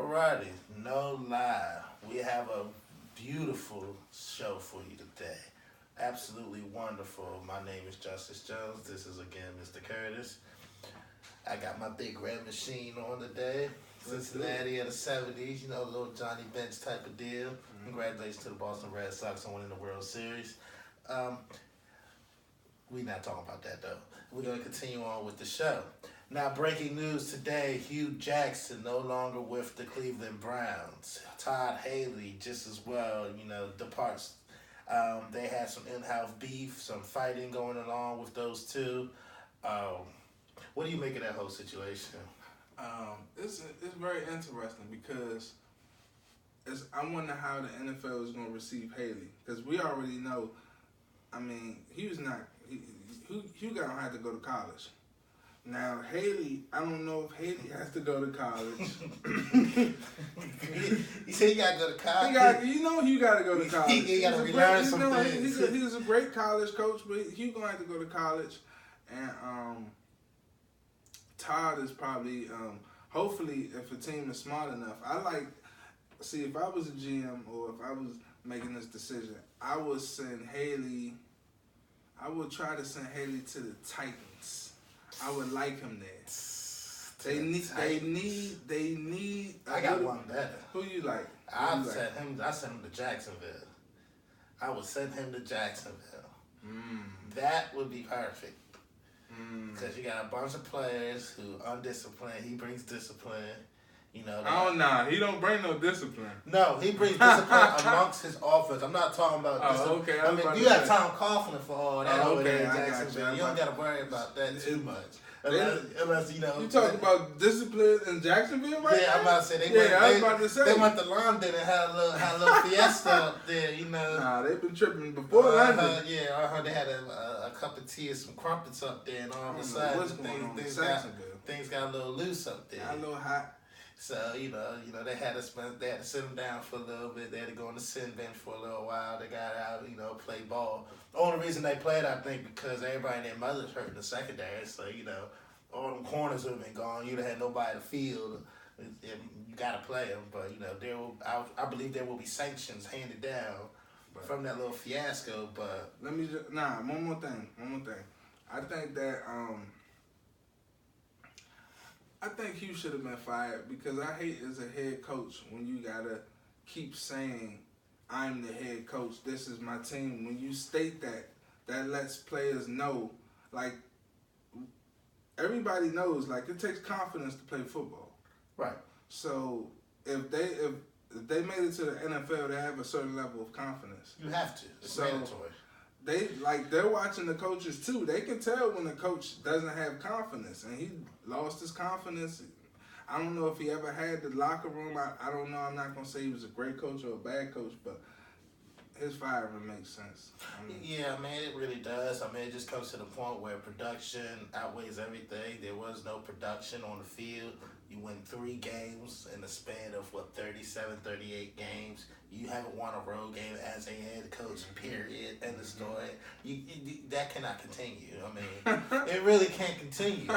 Alrighty, no lie. We have a beautiful show for you today. Absolutely wonderful. My name is Justice Jones. This is again Mr. Curtis. I got my big red machine on today. Cincinnati of the 70s, you know, little Johnny Bench type of deal. Congratulations to the Boston Red Sox on winning the World Series. We're not talking about that though. We're going to continue on with the show. Now, breaking news today, Hugh Jackson no longer with the Cleveland Browns. Todd Haley just as well, departs. They had some in-house beef, some fighting going along with those two. What do you make of that whole situation? It's very interesting because I wonder how the NFL is going to receive Haley, because we already know. I mean, Hugh gonna have to go to college. Now Haley, I don't know if Haley has to go to college. You say you gotta go to college. Hugh gotta go to college. He gotta relearn some things. He's a great college coach, but Hugh gonna have to go to college, and Todd is probably hopefully, if a team is smart enough. If I was a GM or if I was making this decision, I would try to send Haley to the Titans. I would like him there. They need. I got one better. Who you like? I send him to Jacksonville. I would send him to Jacksonville. That would be perfect. Because you got a bunch of players who undisciplined. He brings discipline. He don't bring no discipline. No, he brings discipline amongst his offense. I'm not talking about discipline. Okay. I mean, you got Tom Coughlin for all that over there in I Jacksonville. You don't got to worry about that too much. Unless You talking about discipline in Jacksonville right now? Yeah, I'm about to say they went to London and had a little fiesta up there, Nah, they've been tripping before London. They had a cup of tea and some crumpets up there, and all of a sudden things got a little loose up there. Got a little hot. So, they had to sit him down for a little bit. They had to go on the sin bench for a little while. They got out, play ball. The only reason they played, I think, because everybody and their mother's hurt in the secondary. So, all them corners would have been gone. You'd have had nobody to field. You got to play them. But, I believe there will be sanctions handed down from that little fiasco. But one more thing. I think that I think Hugh should have been fired, because I hate as a head coach when you gotta keep saying, I'm the head coach, this is my team. When you state that lets players know, like, everybody knows, like, it takes confidence to play football. Right. So if they made it to the NFL, they have a certain level of confidence. You have to. It's mandatory. They're watching the coaches too. They can tell when the coach doesn't have confidence, and he lost his confidence. I don't know if he ever had the locker room. I don't know. I'm not gonna say he was a great coach or a bad coach, but his firing makes sense. Yeah, man, it really does. It just comes to the point where production outweighs everything. There was no production on the field. You win 3 games in the span of, 37, 38 games. You haven't won a road game as a head coach, period. End of story. That cannot continue. It really can't continue.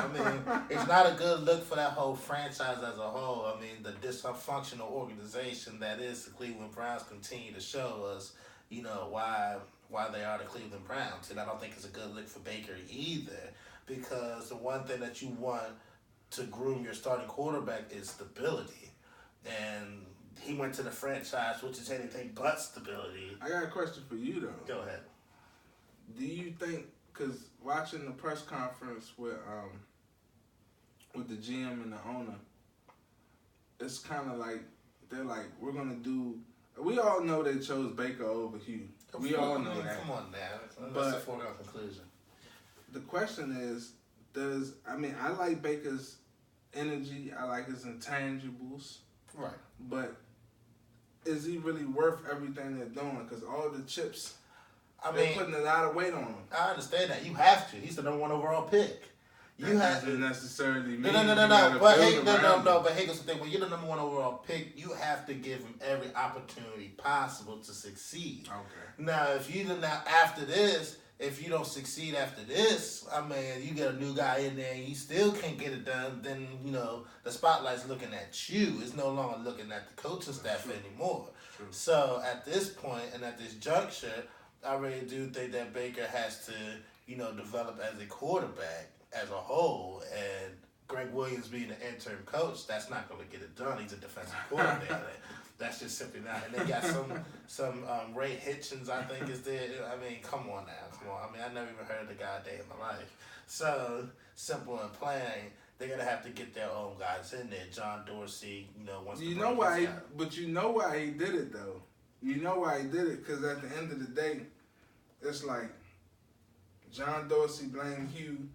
It's not a good look for that whole franchise as a whole. The dysfunctional organization that is the Cleveland Browns continue to show us, why they are the Cleveland Browns. And I don't think it's a good look for Baker either, because the one thing that you want to groom your starting quarterback is stability. And he went to the franchise, which is anything but stability. I got a question for you, though. Go ahead. Do you think, because watching the press conference with the GM and the owner, it's kind of like, they're like, we're going to do... We all know they chose Baker over Hugh. We all know that. Come on now. That's a foregone conclusion. The question is, I like Baker's energy. I like his intangibles. Right. But is he really worth everything they're doing? Because all the chips, they're putting a lot of weight on him. I understand that. You have to. He's the number 1 overall pick. You doesn't necessarily mean no. But here's the thing: when you're the number 1 overall pick, you have to give him every opportunity possible to succeed. Okay. Now, if you after this, if you don't succeed after this, I mean, you get a new guy in there and you still can't get it done, then, the spotlight's looking at you. It's no longer looking at the coaching staff anymore. So at this point and at this juncture, I really do think that Baker has to, develop as a quarterback as a whole. And Greg Williams being the interim coach, that's not going to get it done. He's a defensive coordinator. That's just simply not. And they got some Ray Hitchens, I think, is there. I mean, come on now. Come on. I mean, I never even heard of the guy a day in my life. So, simple and plain, they're going to have to get their own guys in there. John Dorsey, wants to bring his guy. But you know why he did it, though. You know why he did it, because at the end of the day, it's like John Dorsey blamed Hugh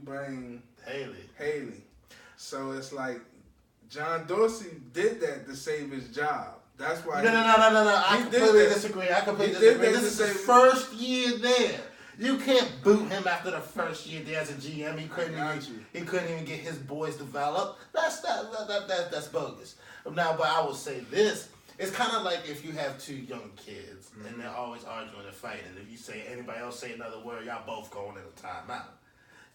blamed Haley. So it's like John Dorsey did that to save his job. That's why. No. I completely disagree. This is his first year there. You can't boot him after the first year there as a GM. He couldn't even get his boys developed. That's bogus. Now, but I will say this. It's kind of like if you have two young kids and they're always arguing and fighting. If you say anybody else say another word, y'all both going in a timeout.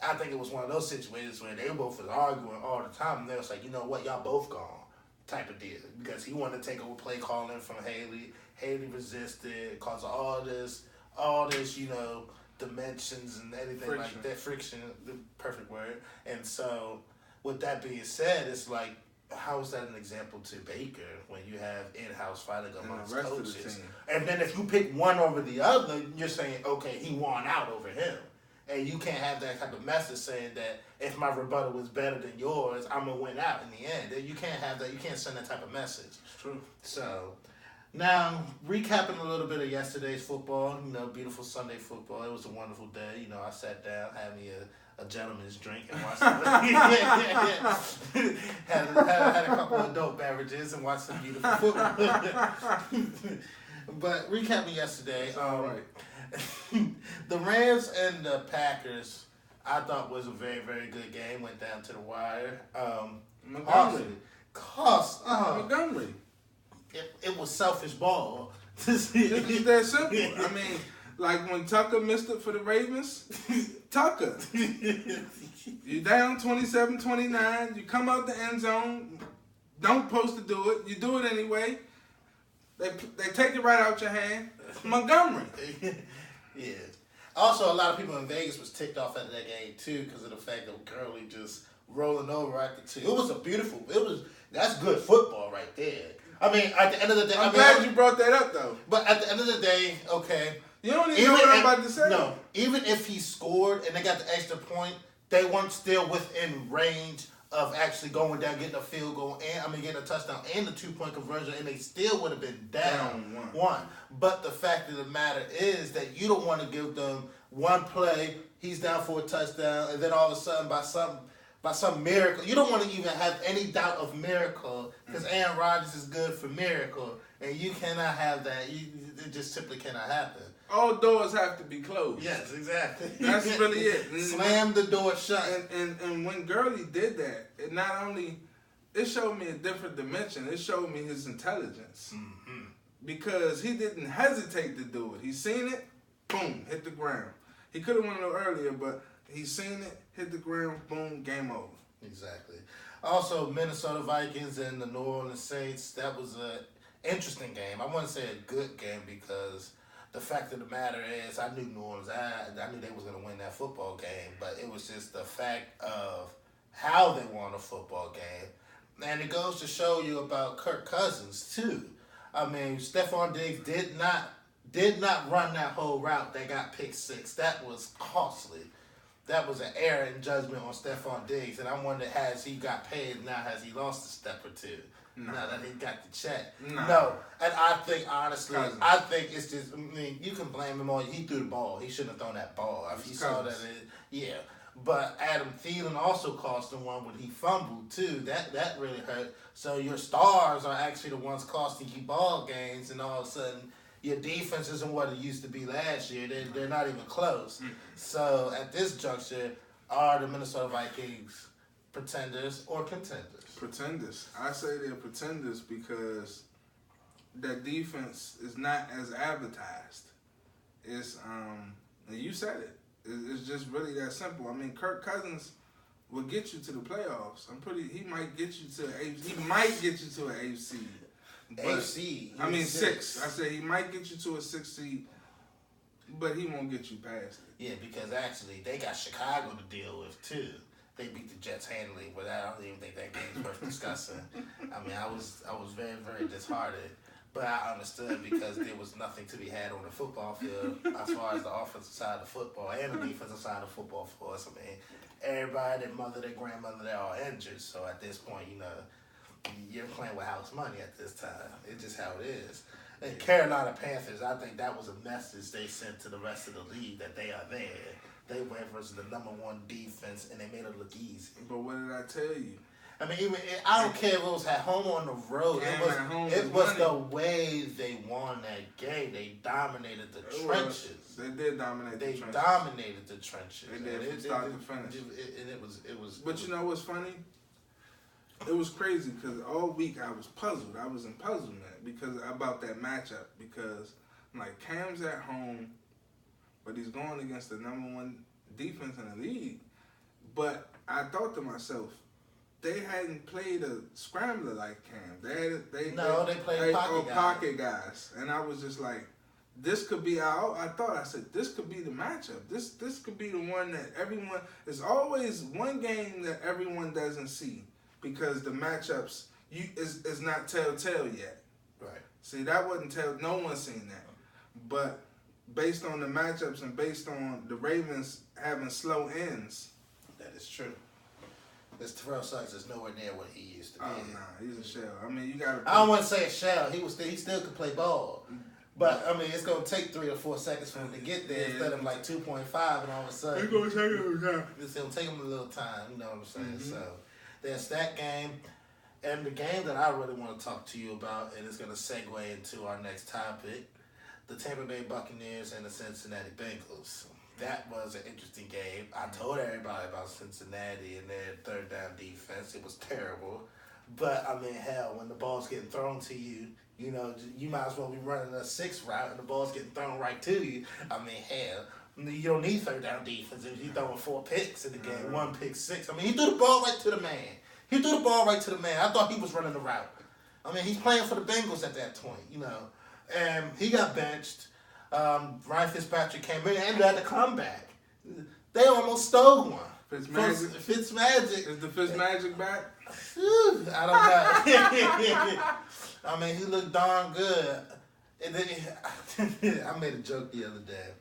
I think it was one of those situations where they both was arguing all the time, and they was like, you know what, y'all both gone, type of deal. Because he wanted to take over play calling from Haley. Haley resisted, caused all this, dimensions and anything like that. Friction, the perfect word. And so, with that being said, it's like, how is that an example to Baker when you have in-house fighting amongst coaches? And then if you pick one over the other, you're saying, okay, he won out over him. And you can't have that type of message saying that if my rebuttal was better than yours, I'm going to win out in the end. You can't have that. You can't send that type of message. It's true. So, now, recapping a little bit of yesterday's football, beautiful Sunday football. It was a wonderful day. I sat down, had me a gentleman's drink and watched had a couple of adult beverages and watched some beautiful football. But recapping yesterday, the Rams and the Packers, I thought was a very, very good game. Went down to the wire. Montgomery. Montgomery. It was selfish ball. It's that simple. I mean, like when Tucker missed it for the Ravens, Tucker. You down 27-29. You come out the end zone. Don't supposed to do it. You do it anyway. They take it right out your hand. Montgomery. Yeah. Also, a lot of people in Vegas was ticked off at that game too because of the fact that Gurley just rolling over at the two. That's good football right there. I mean, at the end of the day, I'm glad you brought that up though. But at the end of the day, okay. You don't even know what I'm about to say. No, even if he scored and they got the extra point, they weren't still within range of actually going down, getting a field goal, and getting a touchdown and the 2-point conversion, and they still would have been down one. But the fact of the matter is that you don't want to give them one play, he's down for a touchdown, and then all of a sudden by some miracle, you don't want to even have any doubt of miracle because Aaron Rodgers is good for miracle, and you cannot have that. It just simply cannot happen. All doors have to be closed. Yes, exactly. That's really it. Slam the door shut. And when Gurley did that, it showed me a different dimension. It showed me his intelligence. Mm-hmm. Because he didn't hesitate to do it. He seen it, boom, hit the ground. He could have went a little earlier, but he seen it, hit the ground, boom, game over. Exactly. Also, Minnesota Vikings and the New Orleans Saints, that was an interesting game. I wouldn't say a good game because the fact of the matter is I knew New Orleans, I knew they was going to win that football game, but it was just the fact of how they won a football game. And it goes to show you about Kirk Cousins, too. I mean, Stephon Diggs did not run that whole route that got picked six. That was costly. That was an error in judgment on Stephon Diggs. And I wonder, has he got paid now? Has he lost a step or two? No. Now that he got the check. No. And I think, honestly, it's just, you can blame him on, he threw the ball. He shouldn't have thrown that ball. If he saw that, yeah. But Adam Thielen also cost him one when he fumbled, too. That really hurt. So your stars are actually the ones costing you ball games, and all of a sudden your defense isn't what it used to be last year. They're not even close. So at this juncture, are the Minnesota Vikings pretenders or contenders? Pretenders. I say they're pretenders because that defense is not as advertised. It's And you said it. It's just really that simple. I mean, Kirk Cousins will get you to the playoffs. He might get you to he might get you to an AFC. AFC. I mean, 6. I said he might get you to a 6 seed, but he won't get you past it. Yeah, because actually they got Chicago to deal with too. They beat the Jets handily, but I don't even think that game's worth discussing. I mean, I was very, very disheartened, but I understood because there was nothing to be had on the football field as far as the offensive side of football and the defensive side of football for us. I mean, everybody, their mother, their grandmother, they're all injured. So at this point, you're playing with house money at this time. It's just how it is. And Carolina Panthers, I think that was a message they sent to the rest of the league that they are there. They went versus the number 1 defense, and they made it look easy. But what did I tell you? I mean, I don't care if it was at home or on the road. It was the way they won that game. They dominated the trenches. They did dominate the trenches. They dominated the trenches. They did from start to finish. It was. But you know what's funny? It was crazy because all week I was puzzled. I was in puzzlement about that matchup because like Cam's at home, but he's going against the number 1 defense in the league. But I thought to myself, they hadn't played a scrambler like Cam. They played pocket guys. And I was just like, this could be I said, this could be the matchup. This could be the one that everyone, there's always one game that everyone doesn't see because the matchups is not telltale yet. Right. See, that wasn't no one's seen that. But based on the matchups and based on the Ravens having slow ends. That is true. This Terrell Suggs is nowhere near what he used to be. Oh, nah, he's a shell. I mean, you got to... I don't want to say a shell. He still could play ball. But, I mean, it's going to take 3 or 4 seconds for him to get there instead of like 2.5 and all of a sudden... It's going to take him a little time. It's going to take him a little time, you know what I'm saying? Mm-hmm. So, there's that game. And the game that I really want to talk to you about, and it's going to segue into our next topic, the Tampa Bay Buccaneers and the Cincinnati Bengals. That was an interesting game. I told everybody about Cincinnati and their third down defense. It was terrible. But, I mean, hell, when the ball's getting thrown to you, you might as well be running a 6 route and the ball's getting thrown right to you. I mean, hell, you don't need third down defense if you're throwing 4 picks in the game, 1 pick 6. I mean, he threw the ball right to the man. I thought he was running the route. I mean, he's playing for the Bengals at that point, And he got benched. Ryan Fitzpatrick came in and had the comeback. They almost stole one. Fitzmagic. Is the Fitzmagic back? I don't know. I mean, he looked darn good. And then I made a joke yesterday.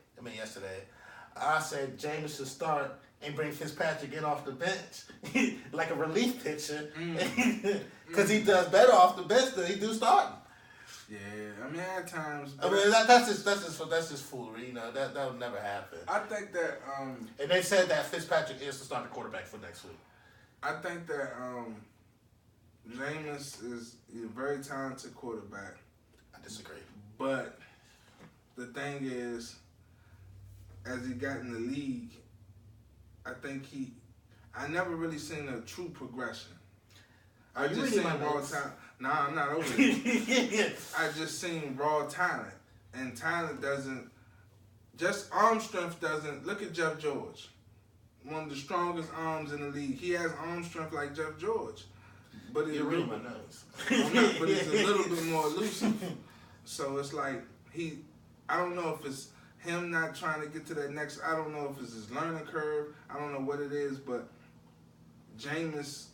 I said James should start and bring Fitzpatrick in off the bench like a relief pitcher because he does better off the bench than he do starting. Yeah, I mean at times. I mean that's just foolery. That would never happen. I think that. And they said that Fitzpatrick is the starting quarterback for next week. I think that Jameis is a very talented quarterback. I disagree. But the thing is, as he got in the league, I never really seen a true progression. I just seen raw talent. Nah, I'm not over it. I just seen raw talent. And talent doesn't, just arm strength doesn't, look at Jeff George. One of the strongest arms in the league. He has arm strength like Jeff George. But you're reading my nose. But he's a little bit more elusive. So it's like, I don't know if it's him not trying to get to that next, I don't know if it's his learning curve. I don't know what it is, but Jameis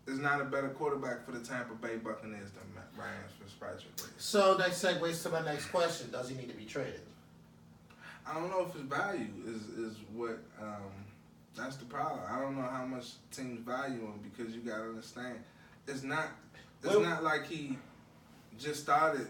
is not a better quarterback for the Tampa Bay Buccaneers than Ryan Fitzpatrick. So that segues to my next question. Does he need to be traded? I don't know if his value is what, that's the problem. I don't know how much teams value him because you got to understand, it's not like he just started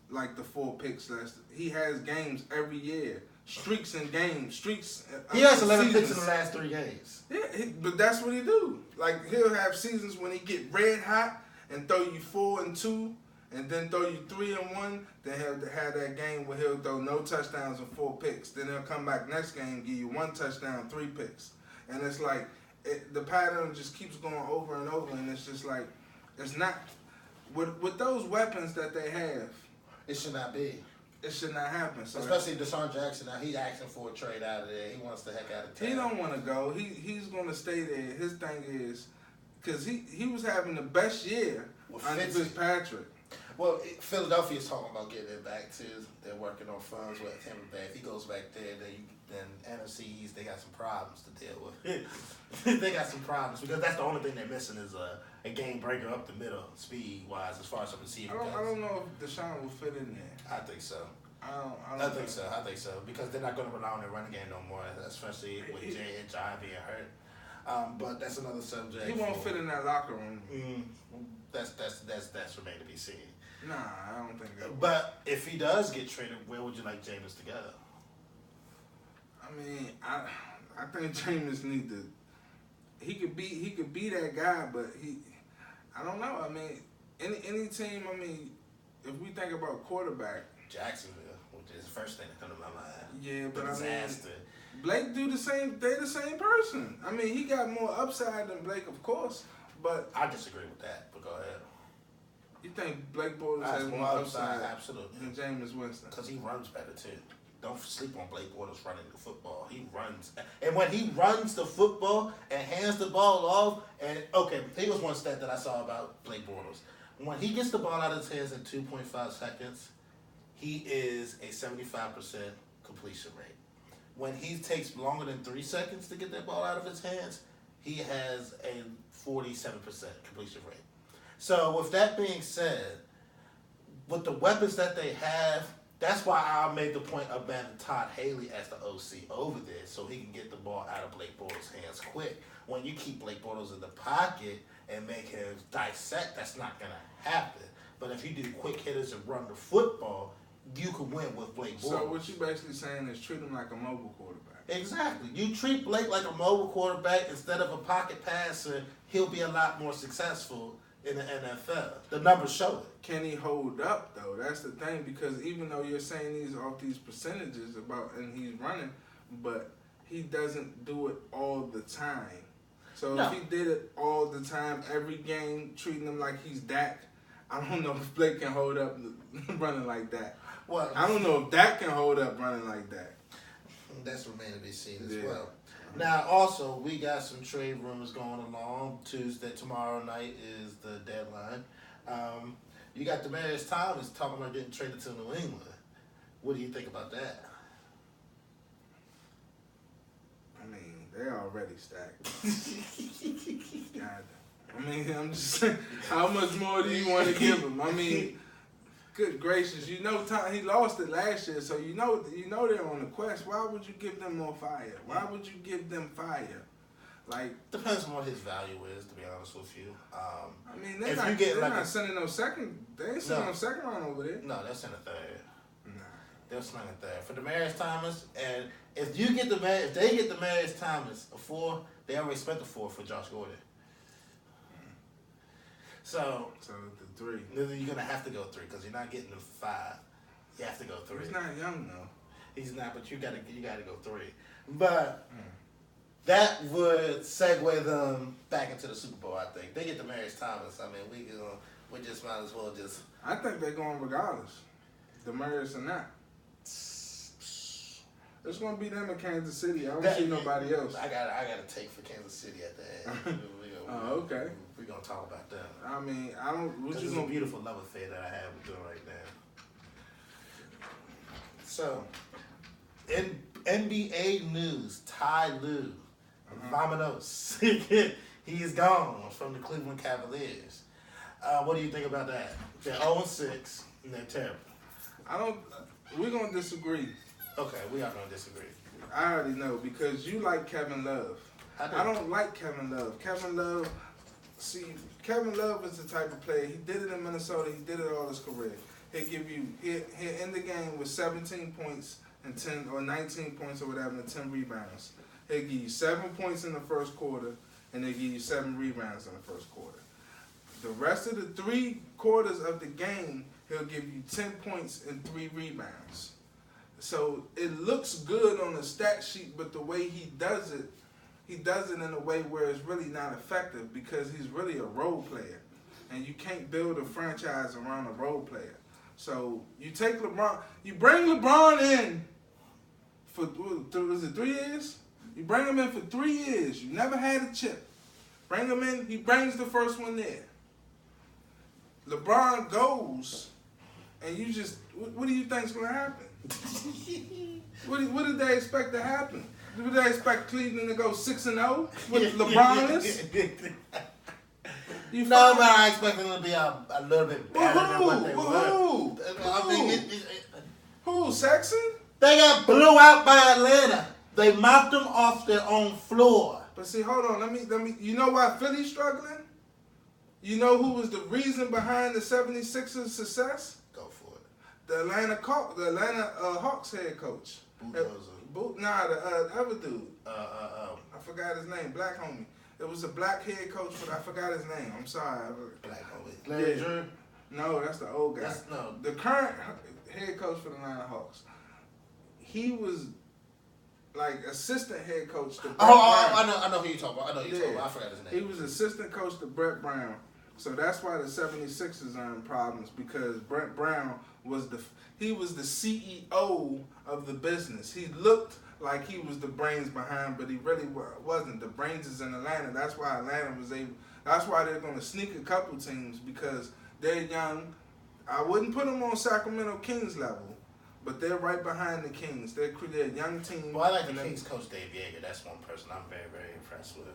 like the 4 picks last. He has games every year. Streaks in games. He has 11 picks in the last 3 games. Yeah, but that's what he do. Like, he'll have seasons when he get red hot and throw you 4-2 and then throw you 3-1. Then he'll have that game where he'll throw no touchdowns and 4 picks. Then he'll come back next game, give you 1 touchdown, 3 picks. And it's like, the pattern just keeps going over and over, and it's just like, it's not, with those weapons that they have, it should not be. it should not happen. So especially Deshaun Jackson. Now he's asking for a trade out of there. He wants the heck out of town. he don't want to go. He's going to stay there. His thing is because he was having the best year under Fitzpatrick. Well, Philadelphia's talking about getting it back too. They're working on funds with Tampa Bay. If he goes back there, then NFC East, they got some problems to deal with. They got some problems because that's the only thing they're missing is a game breaker up the middle, speed wise, as far as a receiver goes. I don't know if Deshaun will fit in there. I think so. I think so. I think so because they're not going to rely on their running game no more, especially with Jay and Jai being hurt. But that's another subject. He won't fit in that locker room. That's remain to be seen. Nah, I don't think that. But if he does get traded, where would you like Jameis to go? I mean, I think Jameis need to. He could be that guy, but I don't know. I mean, any team. I mean, if we think about quarterback, Jacksonville, which is the first thing that comes to my mind. Yeah, but disaster. I mean, Blake do the same. They the same person. I mean, he got more upside than Blake, of course. But I disagree with that. But go ahead. You think Blake Bortles has more upside absolutely than Jameis Winston? Because he runs better too. Don't sleep on Blake Bortles running the football. He runs, and when he runs the football and hands the ball off, and okay, here was one stat that I saw about Blake Bortles. When he gets the ball out of his hands in 2.5 seconds, he is a 75% completion rate. When he takes longer than 3 seconds to get that ball out of his hands, he has a 47% completion rate. So with that being said, with the weapons that they have, that's why I made the point of banning Todd Haley as the OC over there so he can get the ball out of Blake Bortles' hands quick. When you keep Blake Bortles in the pocket and make him dissect, that's not going to happen. But if you do quick hitters and run the football, you can win with Blake Bortles. So what you basically saying is treat him like a mobile quarterback. Exactly. You treat Blake like a mobile quarterback instead of a pocket passer, he'll be a lot more successful in the NFL. The numbers show it. Can he hold up though? That's the thing, because even though you're saying these off these percentages about and he's running, but he doesn't do it all the time. So if he did it all the time, every game, treating him like he's Dak, I don't know if Blake can hold up running like that. Well, I don't know if Dak can hold up running like that. That's remaining to be seen as well. Now, also, we got some trade rumors going along. Tomorrow night is the deadline. You got Demaryius Thomas talking about getting traded to New England. What do you think about that? I mean, they're already stacked. God, I mean, I'm just saying, how much more do you want to give him? I mean, good gracious, you know, he lost it last year, so you know they're on the quest. Why would you give them more fire? Why would you give them fire? Like, depends on what his value is, to be honest with you. I mean, they're not sending no second. They ain't sending no second round over there. No, they're sending third. Nah, they're sending third for Demaryius Thomas. And if they get Demaryius Thomas a 4, they already spent the 4 for Josh Gordon. So the 3. You're gonna have to go 3 because you're not getting the 5. You have to go 3. He's not young though. He's not, but you gotta go 3. But that would segue them back into the Super Bowl. I think they get Demaryius Thomas. I mean, we just might as well just. I think they're going regardless. Demaryius or not. It's gonna be them in Kansas City. I don't see nobody else. I got a take for Kansas City at the end. Okay. We're gonna talk about that. I mean, I don't. What you it's gonna a beautiful love affair that I have with them right now. So, in NBA news, Ty Lue, Vamonos, he is gone from the Cleveland Cavaliers. What do you think about that? They're 0-6 and they're terrible. We're gonna disagree. Okay, we are gonna disagree. I already know because you like Kevin Love. I don't like Kevin Love. Kevin Love is the type of player. He did it in Minnesota. He did it all his career. He'll end the game with 17 points and 10 or 19 points or whatever and 10 rebounds. He'll give you 7 points in the first quarter and he'll give you 7 rebounds in the first quarter. The rest of the 3 quarters of the game, he'll give you 10 points and 3 rebounds. So it looks good on the stat sheet, but the way he does it in a way where it's really not effective because he's really a role player. And you can't build a franchise around a role player. So you take LeBron, you bring LeBron in for, was it 3 years? You bring him in for 3 years. You never had a chip. Bring him in, he brings the first one there. LeBron goes, and you just, what do you think's going to happen? What did they expect to happen? Did they expect Cleveland to go 6-0 with LeBron is? No, but I expect them to be a little bit better than what they were. I mean, who? Sexton? They got blew out by Atlanta. They mopped them off their own floor. But see, hold on. Let me. You know why Philly's struggling? You know who was the reason behind the 76ers' success? Go for it. The Atlanta Hawks head coach. Bulldozer. The other dude. I forgot his name. Black homie. It was a black head coach, but I forgot his name. I'm sorry. Black homie. Larry Drew? No, that's the old guy. No. The current head coach for the Atlanta Hawks. He was like assistant head coach to Brett Brown. I know who you're talking about. I forgot his name. He was assistant coach to Brett Brown. So that's why the 76ers are in problems, because Brett Brown was the CEO of the business. He looked like he was the brains behind, but he really wasn't. The brains is in Atlanta. That's why Atlanta was able. That's why they're going to sneak a couple teams, because they're young. I wouldn't put them on Sacramento Kings level, but they're right behind the Kings. They're a young team. Well, I like the Kings coach Dave Yeager. That's one person I'm very, very impressed with.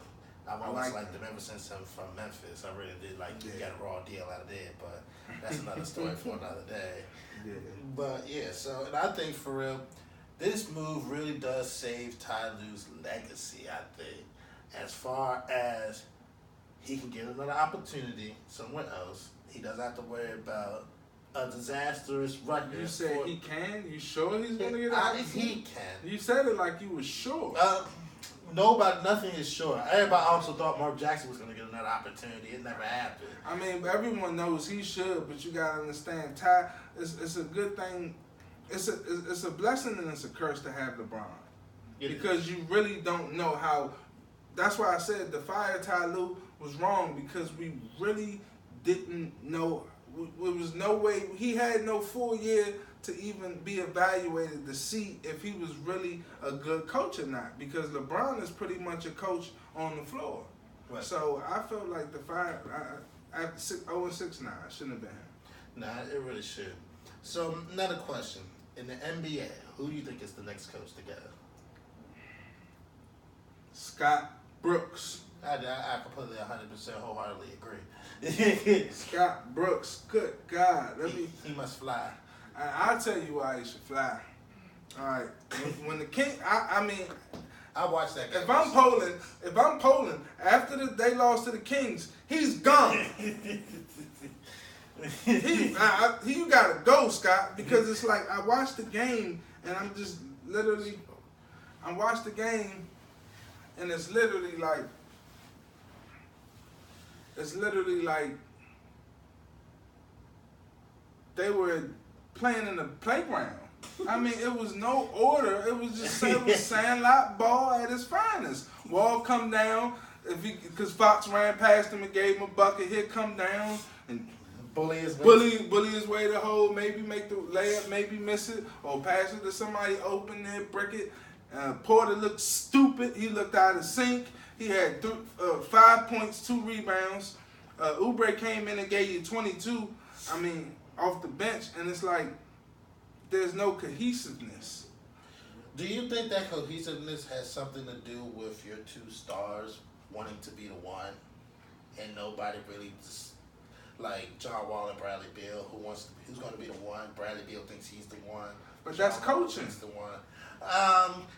I've always liked them ever since I'm from Memphis. I really did like you got a raw deal out of there, but that's another story for another day. Yeah. But yeah, so and I think for real, this move really does save Ty Lue's legacy, I think. As far as he can get another opportunity somewhere else, he doesn't have to worry about a disastrous record. You said he can? You sure he's going to get an opportunity? He can. You said it like you were sure. Nothing is sure. Everybody also thought Mark Jackson was going to get another opportunity. It never happened. I mean, everyone knows he should, but you got to understand, Ty, it's a good thing. It's a blessing and it's a curse to have LeBron. Because you really don't know how. That's why I said the fire Ty Lue was wrong, because we really didn't know. There was no way. He had no full year to even be evaluated to see if he was really a good coach or not, because LeBron is pretty much a coach on the floor. Right. So I felt like the fire at 0-6 now, it shouldn't have been him. Nah, it really should. So another question. In the NBA, who do you think is the next coach to go? Scott Brooks. I completely 100% wholeheartedly agree. Scott Brooks, good God. He must fly. I'll tell you why he should fly. All right. When the King, I mean, I watched that game. If I'm polling, after they lost to the Kings, he's gone. You gotta go, Scott, because it's like I watched the game and I'm just literally, I watched the game and it's literally like they were playing in the playground. I mean, it was no order. It was just sandlot ball at its finest. Wall come down, because Fox ran past him and gave him a bucket. He'd come down and bully his way to hold, maybe make the layup, maybe miss it, or pass it to somebody open there, brick it. Porter looked stupid. He looked out of sync. He had 5 points, 2 rebounds. Oubre came in and gave you 22. I mean, off the bench, and it's like there's no cohesiveness. Do you think that cohesiveness has something to do with your 2 stars wanting to be the one, and nobody really just, like John Wall and Bradley Beal, who's going to be the one? Bradley Beal thinks he's the one. But that's coaching. He's the one.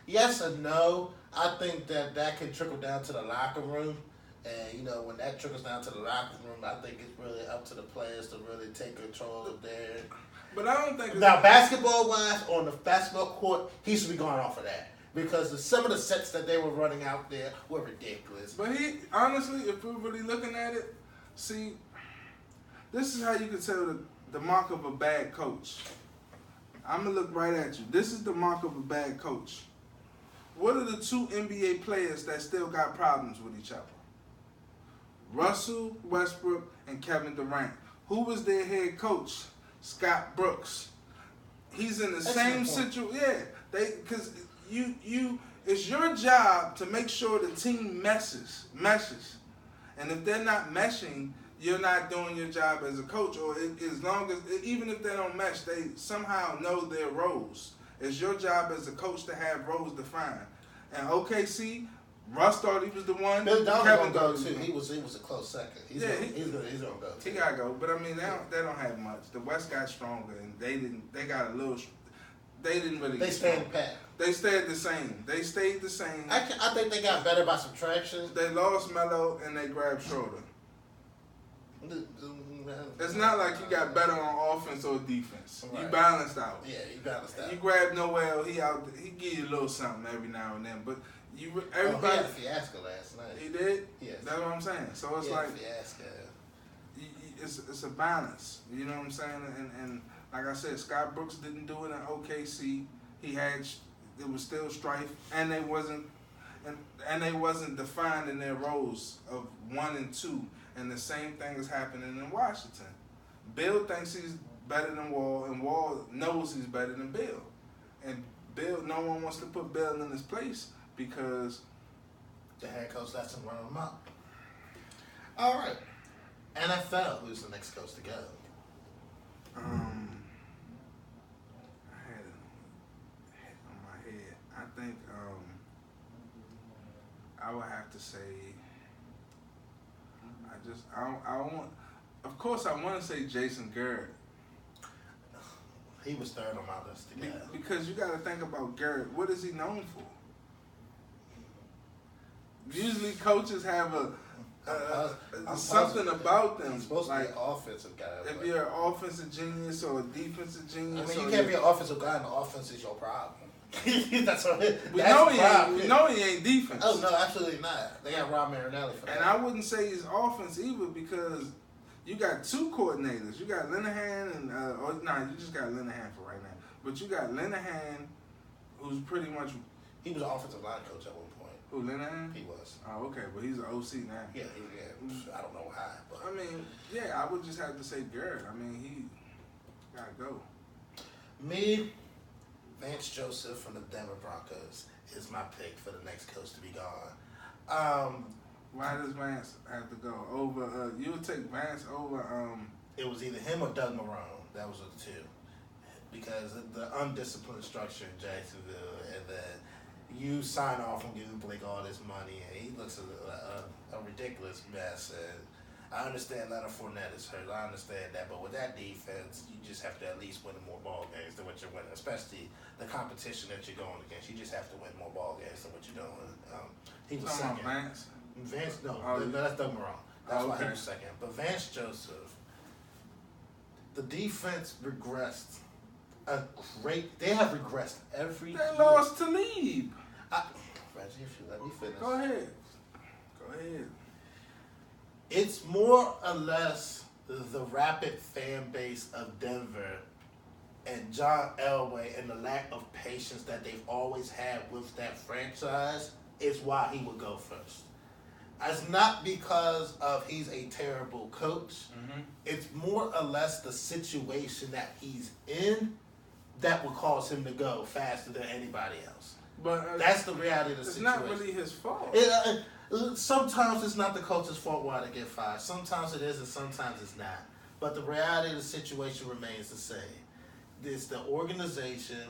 Yes and no. I think that can trickle down to the locker room. And, when that trickles down to the locker room, I think it's really up to the players to really take control of their... But I don't think... Now, basketball-wise, on the basketball court, he should be going off of that. Because some of the sets that they were running out there were ridiculous. But honestly, if we're really looking at it, see, this is how you can tell the mark of a bad coach. I'm going to look right at you. This is the mark of a bad coach. What are the 2 NBA players that still got problems with each other? Russell Westbrook and Kevin Durant. Who was their head coach? Scott Brooks. He's in the same situation. Yeah, because it's your job to make sure the team meshes, and if they're not meshing, you're not doing your job as a coach. Or even if they don't mesh, they somehow know their roles. It's your job as a coach to have roles defined. And OKC, Russ thought he was the one. Bill Donovan gonna go too. He was a close second. He's gonna go too. He gotta go. But I mean, they don't have much. The West got stronger, and they didn't really. They stayed pat. They stayed the same. I think they got better by subtraction. They lost Melo and they grabbed Schroeder. It's not like you got better on offense or defense. Right. You balanced out. Yeah, you balanced out. You grabbed Noel. He give you a little something every now and then. But everybody. He had a fiasco last night. He did. Yes. That's what I'm saying. So it's like fiasco. It's a balance. You know what I'm saying? And like I said, Scott Brooks didn't do it in OKC. There was still strife, and they wasn't defined in their roles of 1 and 2. And the same thing is happening in Washington. Bill thinks he's better than Wall, and Wall knows he's better than Bill. And Bill, no one wants to put Bill in his place because the head coach lets him run him up. All right, NFL. Who's the next coach to go? I had it on my head. I think I would have to say. I want. Of course, I want to say Jason Garrett. He was third on my list again. Because you got to think about Garrett. What is he known for? Usually, coaches have something about them. He's supposed to be an offensive guy. If you're an offensive genius or a defensive genius, I mean, you can't be an offensive guy, and the offense is your problem. That's what we know he ain't defense. Oh no, absolutely not. They got Rob Marinelli for that. And I wouldn't say he's offense either because you got 2 coordinators. You got Linehan and you just got Linehan for right now. But you got Linehan, who's pretty much he was an offensive line coach at one point. Who, Linehan? He was. Oh, okay, but he's an OC now. Yeah. I don't know why, but I mean, yeah, I would just have to say Garrett. I mean, he gotta go. Me. Vance Joseph from the Denver Broncos is my pick for the next coach to be gone. Why does Vance have to go over? You would take Vance over. It was either him or Doug Marrone. That was the two, because of the undisciplined structure in Jacksonville, and then you sign off on giving Blake all this money, and he looks a ridiculous mess. And I understand Leonard Fournette is hurt. I understand that, but with that defense, you just have to at least win more ball games than what you're winning, especially the competition that you're going against. You just have to win more ball games than what you're doing. He was second. Vance, no, that's Doug Marrone. That's why he was second. But Vance Joseph, the defense regressed. They have regressed every year. They lost to Talib. Reggie, if you let me finish. Go ahead. It's more or less the rapid fan base of Denver and John Elway and the lack of patience that they've always had with that franchise is why he would go first. It's not because of he's a terrible coach. Mm-hmm. It's more or less the situation that he's in that would cause him to go faster than anybody else. But that's the reality of the situation. It's not really his fault. Sometimes it's not the coach's fault why they get fired. Sometimes it is and sometimes it's not. But the reality of the situation remains the same. It's the organization,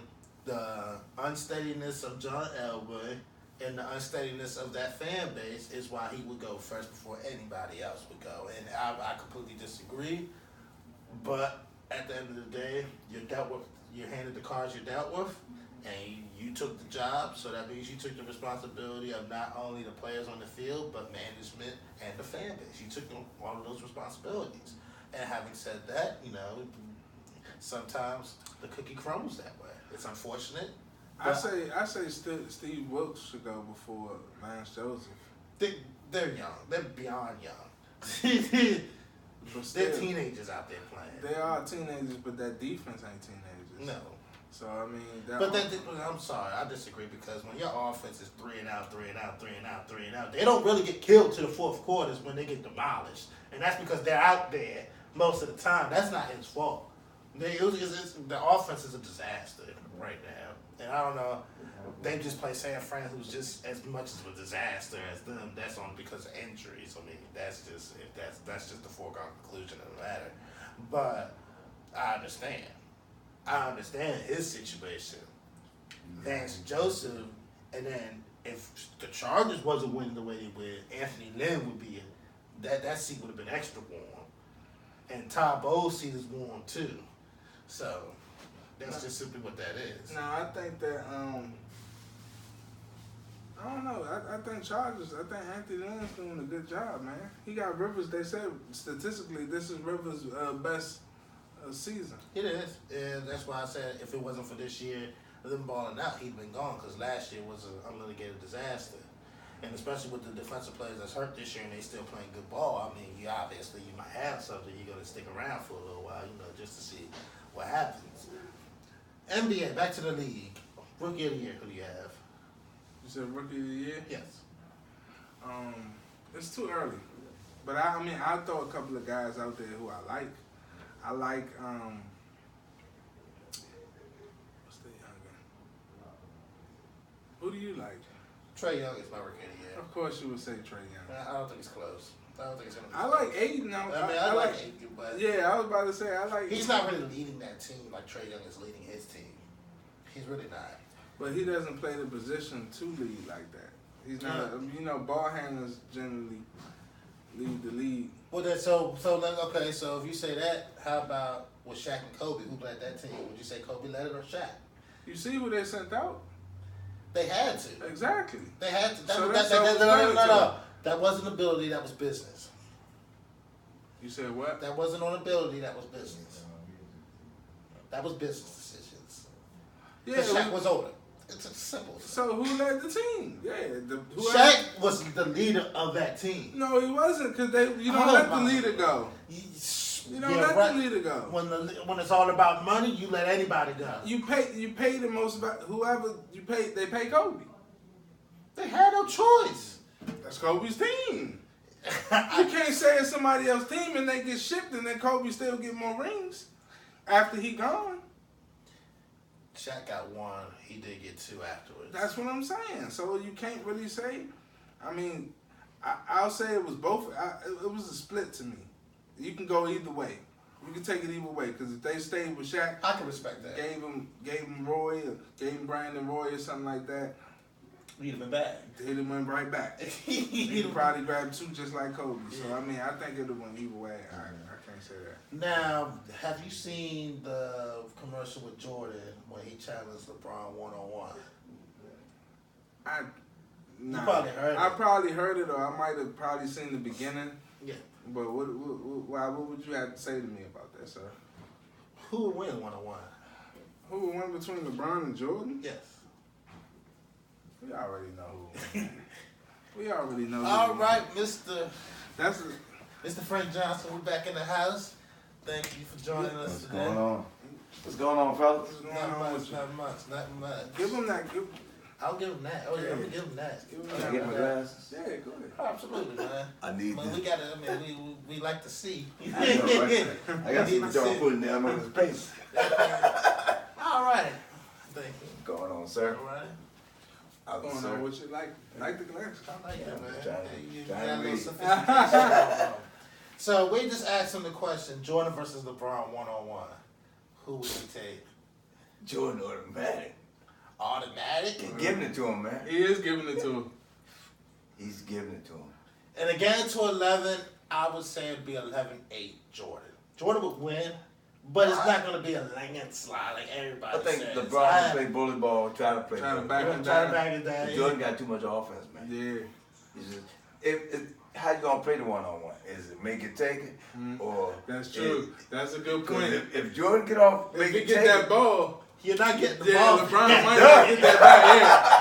the unsteadiness of John Elway, and the unsteadiness of that fan base is why he would go first before anybody else would go. And I completely disagree. But at the end of the day, you're handed the cards you're dealt with, and you took the job, so that means you took the responsibility of not only the players on the field, but management and the fan base. You took all of those responsibilities. And having said that, sometimes the cookie crumbles that way. It's unfortunate. I say Steve Wilkes should go before Vance Joseph. They're young. They're beyond young. They're teenagers out there playing. They are teenagers, but that defense ain't teenagers. No. So, I mean... I'm sorry, I disagree, because when your offense is 3 and out, they don't really get killed to the fourth quarters when they get demolished. And that's because they're out there most of the time. That's not his fault. The offense is a disaster right now, and I don't know. They just play San Fran, who's just as much as a disaster as them. That's only because of injuries. I mean, that's just the foregone conclusion of the matter. But I understand. I understand his situation. Vance Joseph, and then if the Chargers wasn't winning the way they would, Anthony Lynn would be that seat would have been extra warm, and Todd Bowles' seat is warm too. So that's just simply what that is. No, I think that I don't know. I think Chargers. I think Anthony Lynn's doing a good job, man. He got Rivers. They said statistically, this is Rivers' best season. It is, and that's why I said if it wasn't for this year, them balling out, he'd been gone. Because last year was an unlitigated disaster, and especially with the defensive players that's hurt this year and they still playing good ball. I mean, you might have something. You're gonna stick around for a little while, just to see what happens. NBA, back to the league. Rookie of the year, who do you have? You said rookie of the year? Yes. It's too early, but I'll throw a couple of guys out there who I like. I like what's the younger? Who do you like? Trae Young is my rookie of the year. Of course, you would say Trae Young. I don't think it's close. I don't think it's gonna be I close. like Aiden now. I like Aiden, but yeah, I was about to say I like. He's not really leading that team like Trae Young is leading his team. He's really not. But he doesn't play the position to lead like that. He's not. Ball handlers generally lead the league. Well, then, so if you say that, how about with Shaq and Kobe, who led that team? Would you say Kobe led it or Shaq? You see who they sent out? They had to. Exactly. They had to. No. That wasn't ability. That was business. You said what? That wasn't on ability. That was business. That was business decisions. Yeah, Shaq was older. It's simple. So who led the team? Yeah, Shaq was the leader of that team. No, he wasn't, because you don't let the leader go. You don't let the leader go. When it's all about money, you let anybody go. You pay the most about whoever you pay. They pay Kobe. They had no choice. That's Kobe's team. You can't say it's somebody else's team and they get shipped and then Kobe still get more rings after he gone. Shaq got one. He did get two afterwards. That's what I'm saying. So you can't really say. I'll say it was both. It was a split to me. You can go either way. You can take it either way, because if they stayed with Shaq, I can respect that. Gave him Roy, or gave him Brandon Roy or something like that. He'd have been back. He'd have went right back. He'd probably grabbed two just like Kobe. Yeah. So I think it'd have went either way. I can't say that. Now, have you seen the commercial with Jordan when he challenged LeBron 1-on-1? Nah. You probably heard it. I probably heard it, or I might have probably seen the beginning. Yeah. But what would you have to say to me about that, sir? Who would win 1-on-1? Who would win between LeBron and Jordan? Yes. We already know who would win. We already know. All right, Mr. Mr. Frank Johnson, we're back in the house. Thank you for joining us today. What's going on? What's going on, fellas? Nothing much. Give him that. I'll give him that. Oh, yeah, I'm going to give him that. Can I get my glasses? Yeah, go ahead. Oh, absolutely, man. I need them. We like to see. I know, right? I got some y'all putting down on his face. All right. Thank you. What's going on, sir? All right. What's going on? What you like? Like the glasses? I like that, man. Trying got a to little read. sophistication. So we just asked him the question: Jordan versus LeBron 1-on-1. Who would you take? Jordan automatic. Automatic? He's giving it to him, man. He is giving it to him. He's giving it to him. And again, to 11, I would say it'd be 11-8 Jordan. Jordan would win, but it's not going to be a landslide like everybody says. I think LeBron play bully ball, try to back it down. Jordan got too much offense, man. Yeah. How you going to play the one-on-one? Is it make it take it? Or that's true. That's a good point. If Jordan get off, if he get that ball, you're not getting the ball. LeBron might not get that back.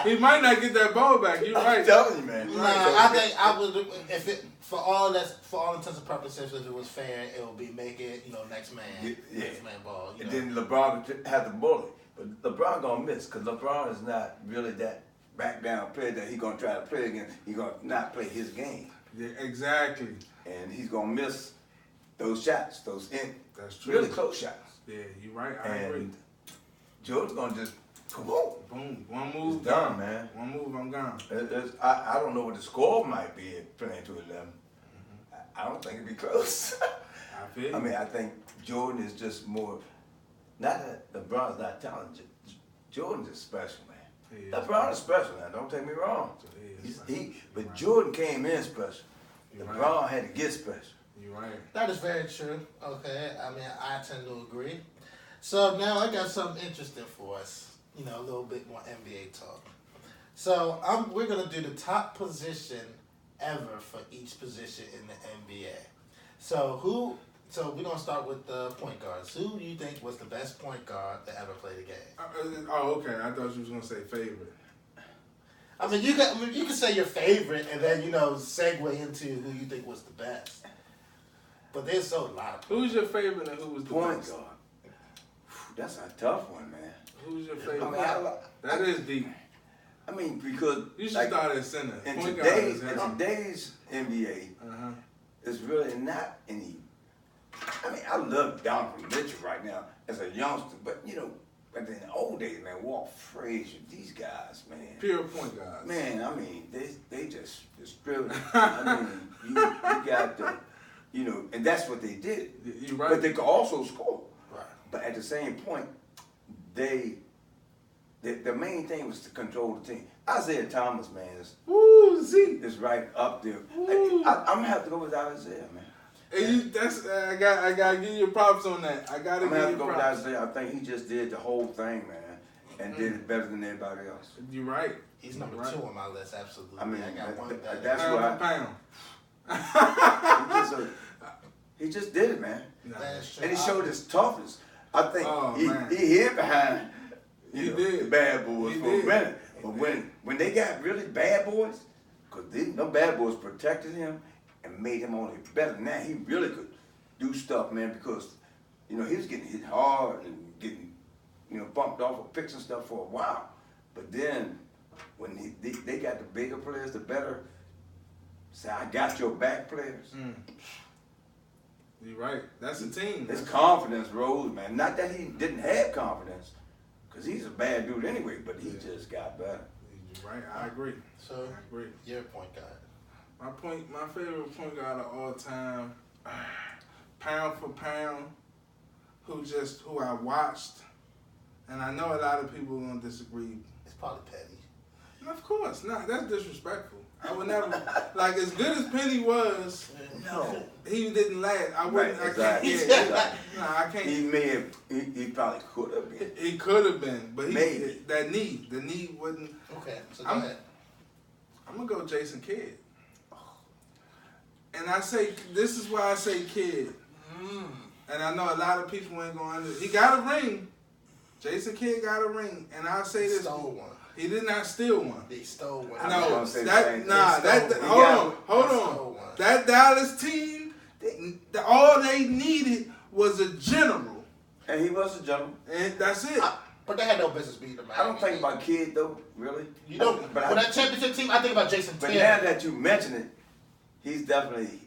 Yeah. He might not get that ball back. You're right. I'm telling you, man. I think I would, if it, for all intents and purposes, if it was fair, it would be make it, next man ball. And then LeBron would have the bully. But LeBron going to miss, because LeBron is not really that back down player that he's going to try to play against. He's going to not play his game. Yeah, exactly. And he's going to miss those shots, That's true. really close shots. Yeah, you're right. I agree. And Jordan's gonna just Boom. One move. it's done, man. One move, I'm gone. I don't know what the score might be at playing to 11. I don't think it'd be close. I feel you. I mean, I think Jordan is just more. Not that LeBron's not talented. Jordan's just special, man. LeBron is special now. Don't take me wrong. But Jordan came in special. LeBron had to get special. You're right. That is very true. Okay, I mean, I tend to agree. So now I got something interesting for us. You know, a little bit more NBA talk. So we're gonna do the top position ever for each position in the NBA. So we're gonna start with the point guards. Who do you think was the best point guard that ever played a game? Okay. I thought you was gonna say favorite. I mean, you can say your favorite and then segue into who you think was the best. But there's so a lot of Who's your favorite and who was the point best? guard. That's a tough one, man. Who's your favorite? I mean, that is deep. I mean, because You should start at center. in Point guard is today's NBA, Uh-huh. it's really not any. I mean, I love Donovan Mitchell right now as a youngster, but back in the old days, man, Walt Frazier, these guys, man. Pure point guards. Man, I mean, they just drilled. I mean, you got the, and that's what they did. You're right. But they could also score. Right. But at the same point, the main thing was to control the team. Isaiah Thomas, man, is right up there. I'm gonna have to go with Isaiah, man. And I gotta give you props on that. I gotta I'm give gonna have you to go with props. Isaiah. I think he just did the whole thing, man, and did it better than everybody else. You're right. He's number Right. 2 on my list, absolutely. I mean, I got one better. that's Pound for pound. He just did it, man. That's true. And he showed his toughness. I think man. he hid behind He the did. bad boys He for did. a minute. But when they got really bad boys, because them bad boys protected him and made him only better. Now he really could do stuff, man, because he was getting hit hard and getting bumped off of fixing stuff for a while. But then when they got the bigger players, the better, say I got your back players. You're right. That's a team. His confidence rose, man. Not that he didn't have confidence, because he's a bad dude anyway, but he just got better. You're right. I agree. So, I agree. your point guard. My favorite point guard of all time, pound for pound, who I watched, and I know a lot of people are gonna disagree. It's probably Petty. And of course, not. That's disrespectful. I would never like as good as Penny was. No. He didn't last. I wouldn't. Right, I exactly. can't. Exactly. No, I can't. He probably could have been. He could have been, but Maybe. the knee wasn't. Okay, so go I'm- ahead. I'm gonna go Jason Kidd. And I say this is why I say Kidd. And I know a lot of people ain't going. He got a ring. Jason Kidd got a ring, and I'll say this: Stole one. he did not steal one. He stole one. I was No, gonna say the that same nah, thing. that He hold got on, hold stole on. one. That Dallas team, all they needed was a general, And he was a gentleman. and that's it. But they had no business beating the I don't think about Kid though, really. You know, but for that championship team, I think about Jason but Taylor. now that you mention it, he's definitely.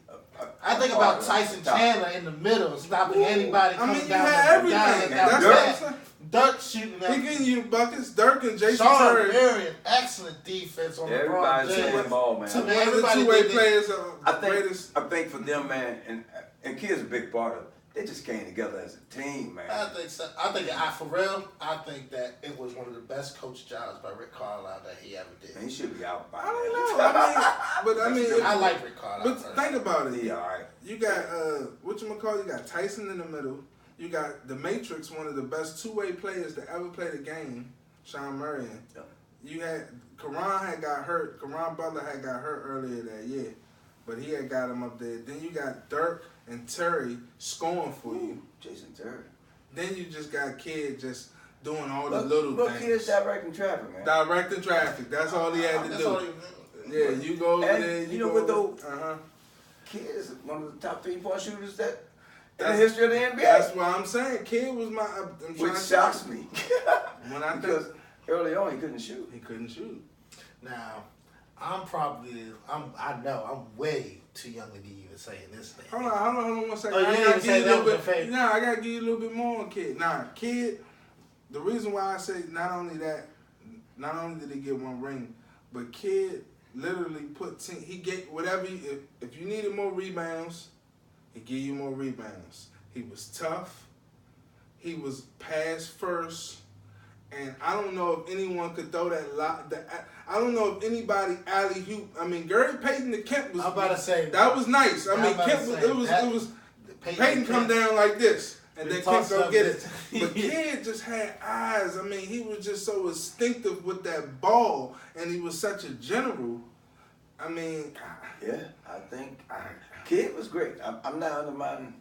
I think a about part of Tyson the top. Chandler in the middle, stopping anybody I coming mean, you down had the everything. down That's the what back. I'm saying. Dirk shooting He up. getting you buckets. Dirk and Jason Sean Terry. Marion, excellent defense on Everybody's LeBron James. playing ball, man. To me, One of the everybody two-way did it. players are I the think greatest. I think for them, man, and Kid's a big part of it. They just came together as a team, man. I think so. I think for real, I think that it was one of the best coach jobs by Rick Carlisle that he ever did. And he should be out by I don't know. I mean, I like Rick Carlisle. But think about it. He all right. You got whatchamacallit, you got Tyson in the middle. You got the Matrix, one of the best two-way players to ever play the game, Sean Marion. Yeah. You had Karan had got hurt. Karan Butler had got hurt earlier that year, but he had got him up there. Then you got Dirk and Terry scoring for you. Jason Terry. Then you just got Kid just doing all the Look, little Kid's things. directing traffic, man. Directing traffic. That's all he had to That's do. all he- Yeah, you go over And there. you know what, though? Uh-huh. Kid is one of the top 3-point shooters that in the That's- history of the NBA. That's what I'm saying. Kid was my. I'm trying Which to shocks tell you. me. When I because think early on he couldn't shoot. he couldn't shoot. Now, I know I'm way too young to be even saying this thing. Hold on 1 second. Oh, you didn't even say that was your favorite. Nah, I gotta give you a little bit more on Kid. Nah, Kid. The reason why I say not only did he get 1 ring, but Kid literally he get whatever. If you needed more rebounds, he give you more rebounds. He was tough. He was pass first. And I don't know if anyone could throw I don't know if anybody alley-hoop. I mean, Gary Payton to Kemp was. I'm about to say that was nice. I mean, Kemp was. Payton come down like this, and then Kemp go get it. But Kid just had eyes. I mean, he was just so instinctive with that ball, and he was such a general. I mean, yeah, I think Kid was great. I'm not undermining.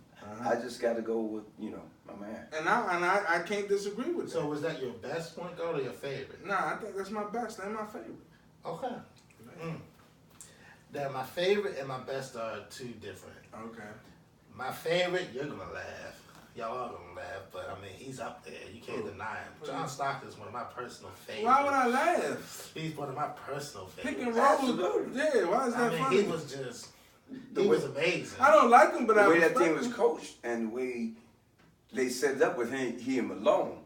I just got to go with my man. And I can't disagree with that. So was that your best point guard or your favorite? Nah, I think that's my best and my favorite. Okay. Now my favorite and my best are 2 different. Okay. My favorite, you're gonna laugh. Y'all are gonna laugh, but I mean he's up there. You can't deny him. John Stockton is one of my personal favorites. Why would I laugh? He's one of my personal favorites. Pick and roll. Yeah, why is that funny? He was just. He was amazing. I don't like him, but the way that team was coached and the way they set it up with he and Malone,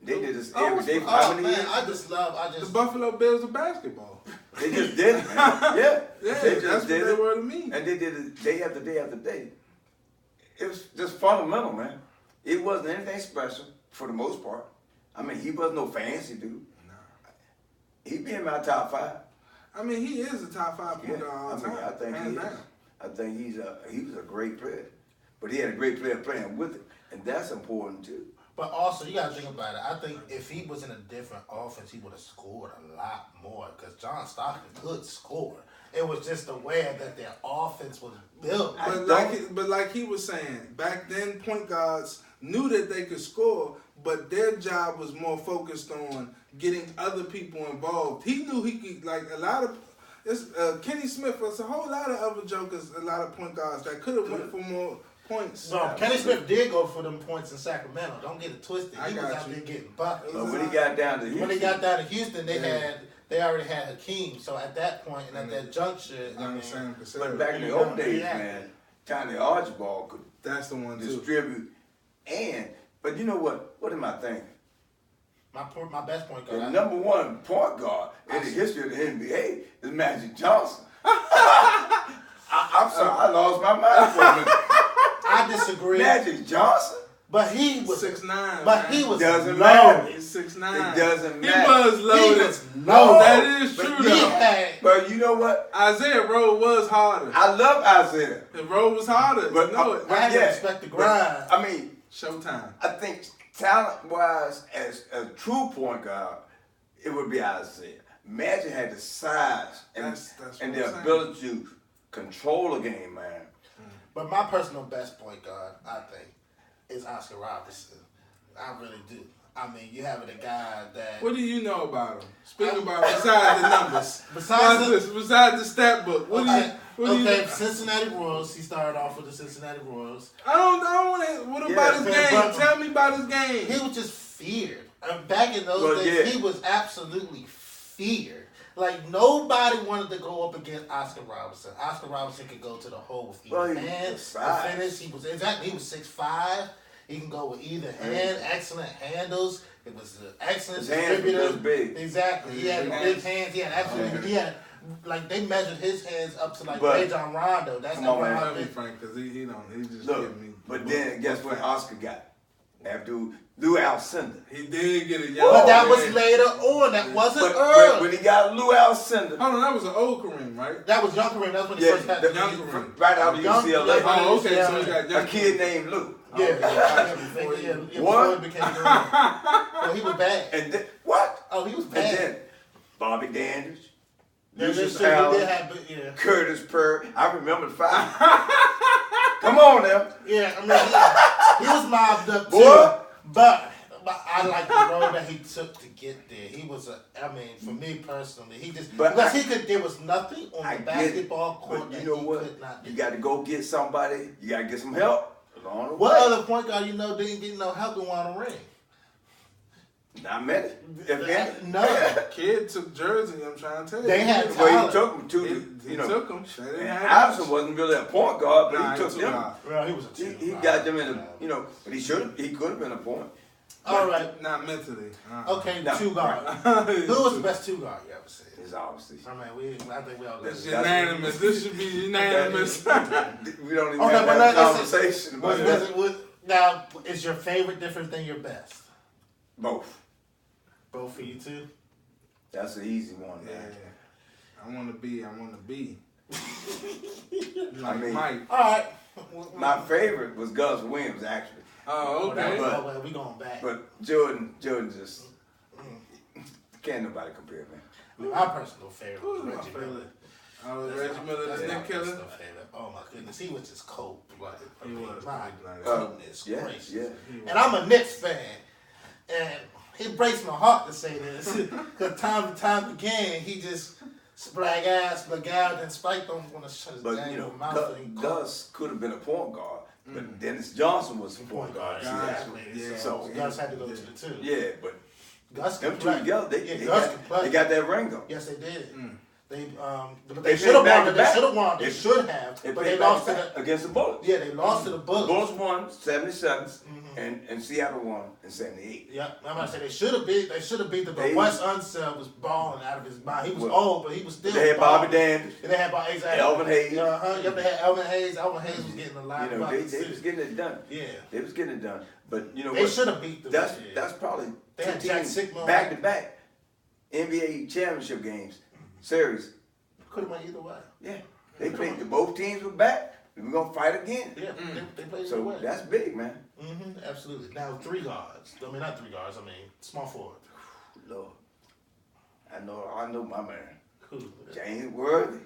they did this every day for how many years? The Buffalo Bills of basketball. They just did it, man. Yeah, they that's what they were to me. And they did it day after day after day. It was just fundamental, man. It wasn't anything special for the most part. I mean, he wasn't no fancy dude. Nah. He'd be in my top 5. I mean, he is a top 5 point guard all time. I think he is. I think he was a great player, but he had a great player playing with him, and that's important too. But also, you got to think about it. I think if he was in a different offense, he would have scored a lot more because John Stockton could score. It was just the way that their offense was built. But like he was saying, back then point guards knew that they could score, but their job was more focused on getting other people involved. He knew he could, like a lot of. Kenny Smith was a whole lot of other jokers, a lot of point guards that could have went for more points. No, Kenny Smith did go for them points in Sacramento. Don't get it twisted. He was out there getting buckets. But when he got down to Houston, they already had Hakeem. So at that point and at that juncture, but back in the old days, man, Tiny Archibald could that's the one distribute. But you know what? What am I thinking? My best point guard. The number 1 point guard in the history of the NBA is Magic Johnson. I'm sorry, I lost my mind for a minute. I disagree. Magic Johnson? But he was 6'9". But he was doesn't low. matter. He's 6'9". It doesn't matter. He was loaded. He was low. That is true though. But you know what? Isaiah Rowe was harder. I love Isaiah. The Rowe was harder. But I had to respect the grind. I mean, Showtime. I think talent-wise, as a true point guard, it would be Isaiah. Magic had the size and the ability to control a game, man. But my personal best point guard, I think, is Oscar Robertson. I really do. I mean, you having a guy that. What do you know about him? Speaking about besides the numbers, besides the stat book. What do you know? Cincinnati Royals. He started off with the Cincinnati Royals. I don't want to. What about his game? Tell me about his game. He was just feared. Back in those days, he was absolutely feared. Like, nobody wanted to go up against Oscar Robertson. Oscar Robertson could go to the hole with either hand. The finish, he was 6'5". He can go with either hand. Excellent handles. It was an excellent distributor. His hands big. Exactly. He had big hands. He had absolutely. He had they measured his hands up to like Rajon Rondo. That's not what I mean, Frank, because he just giving me. But then guess what Oscar got? After Lou Alcindor. He did get a young. But that was later on. That wasn't early. When he got Lou Alcindor. Hold on, that was an old Kareem, right? That was young Kareem. That's when he first had the young Kareem. Right out of UCLA. Oh, okay. So he got young a kid named Lou. Yeah. Before he became Kareem. Well, he was bad. And then, what? Oh, he was bad. And then Bobby Dandridge. Lucius Allen, Curtis Purr. I remember the 5. Come on now. Yeah, I mean, he was mobbed up too. But I like the road that he took to get there. He was for me personally, there was nothing on the basketball court that he could not do. You got to go get somebody. You got to get some help. What other point guard didn't get no help and won a ring? Not many. If any. No. Kid took Jersey. I'm trying to tell you. They had Well, talent. he took them to He took them. And Iverson wasn't really a point guard, but Nah, he took them. Well, he was a two. He got them in a, but he could have been a point. All right. Not mentally. Okay, No. two guard. Who was the best two guard you ever seen? It's obviously. I mean, I think we all got It's it. unanimous. This should be unanimous. We don't even Okay, have but that let's- conversation about that. Now, is your favorite different than your best? Both. Both for you too? That's an easy one, Yeah. man. I want to be. I mean, Mike. All right. my favorite was Gus Williams, actually. Oh, okay. Well, we going back. But Jordan just can't nobody compare, man. My personal favorite Who's was my Reggie favorite? Miller. Oh, Reggie Miller, the That's my Nick Killer. personal favorite. Oh my goodness, he was just cold blooded. He was. My Oh, goodness yeah, gracious. yeah. And I'm a Knicks fan, and it breaks my heart to say this because time again he just black out and Spike don't want to shut his But, dang mouth. and he Gus could have been a point guard, but Dennis Johnson was a point guard. Exactly. Yeah. So Gus had to go to the two. Yeah, but Gus them can two play. together, Yeah, they Gus can play. got that ring though. Yes, they did. They They should have played won. They back-to-back. should have won. They They- should have. They But played they lost to back-to-back the. against the Bullets. Yeah, they lost to the Bullets. Bullets won 77, and Seattle won in 78. Yeah, I'm about to say they should have beat. They should have beat them. But They- Wes Unseld was balling out of his mind. He was Well, old, but he was still. They had balling. Bobby Davis. They had Bobby exactly. Elvin Hayes. Yep, they had Elvin Hayes. Elvin Hayes was getting a lot. You know, they was getting it done. Yeah, They was getting it done. But you know they what? should have beat them. That's probably They two had Jack teams Sigma. back to back NBA championship games series. Could have went either way. Yeah, they played. Both teams were back. We're gonna fight again. Yeah, they played either So way. that's big, man. Absolutely. Now three guards. I mean, not three guards. I mean, small forward. Lord, I know my man, Who? James Worthy.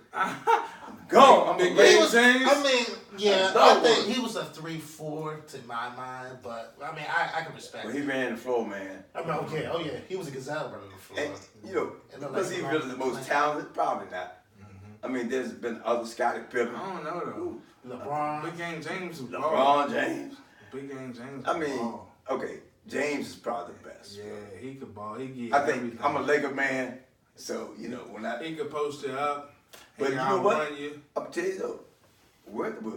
Go. I'm Big a He James. was, I mean, yeah, I I love think him. he was a 3-4 to my mind, but I mean, I can respect Well, he it. ran the floor, man. I mean, okay, oh yeah, he was a gazelle running the floor. And you know, It looked was like he he really the lost most the talented? Probably not. I mean, there's been other Scottie Pippen, I don't know though. LeBron. Big Game James was ball. LeBron James. Big Game James. I was mean, ball. okay, James is probably the best. Yeah, he could ball. He get I think everything. I'm a Laker man, so you know when I. He could post it up. But He you can know what? outrun you. I'm tell you though, Worthy was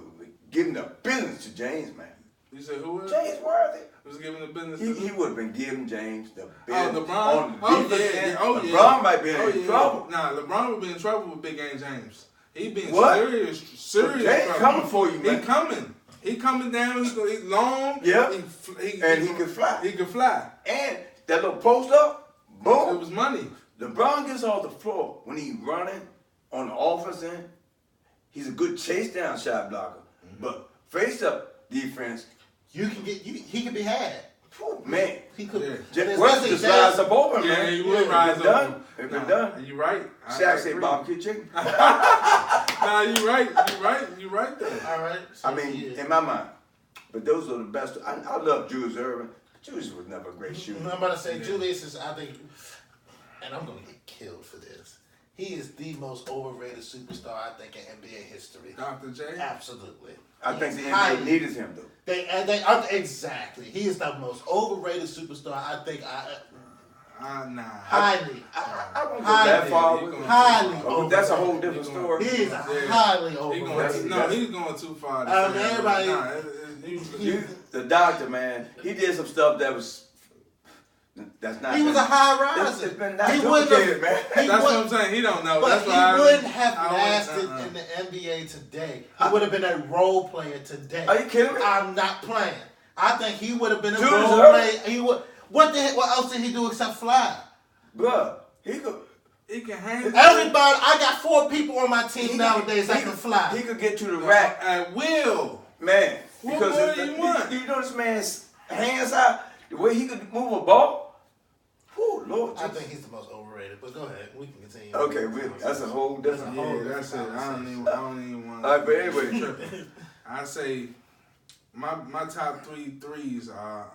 giving the business to James, man. You said who was? James Worthy. Was giving the business. He to would have been giving James the Oh, business LeBron. on Oh the defense. yeah. Oh yeah. LeBron might be Oh, in yeah. trouble. Nah, LeBron would be in trouble with Big Game James. He be in What? serious James trouble. coming for you, man. He coming. He coming down. He's long. Yeah. He Can fly. He can fly. And that little post up, boom. It was money. LeBron gets off the floor when he's running on the offense end. He's a good chase down shot blocker, but face up defense, You can get he can be had. whew, man. He could. Yeah. Just rise up open, Yeah, man. he would rise It's up. done. It's been done. You right. Shaq say agree. barbecue chicken. Nah, you right. You right there. All right. So, I mean, yeah. in my mind. But those are the best. I love Julius Erving. Julius was never a great shooter. I'm about to say Julius is, I think, and I'm gonna get killed for this. He is the most overrated superstar I think in NBA history. Dr. J. Absolutely. I think He's the highly- NBA needed him though. Exactly. He is the most overrated superstar I think Nah. highly. I won't go Highly. that far. You gonna- Highly Oh, but that's a whole overrated. different story. He is Yeah. highly He overrated. going, he's going too far. To I mean, say that. everybody- Nah, The doctor, man, he did some stuff that's not. He was a high It's riser. been not He wouldn't duplicated, man. have. that's what I'm saying. He don't know. But That's he why wouldn't have I lasted wouldn't- in the NBA today. He would have been a role player today. Are you kidding me? I'm not playing. I think he would have been a Julius role Erving? player. He would. What else did he do except fly? Bruh, he could. He can hang. Everybody, I got 4 people on my team nowadays that can fly. He could get to the rack, At will. man. What Because more do you want? you know this man's hands out, the way he could move a ball. Whew, Lord. I think he's the most overrated. But go ahead, we can continue. Okay, that's a whole different. That's a whole Yeah, that's it. I don't even want. All right, but anyway, I say my top three threes are.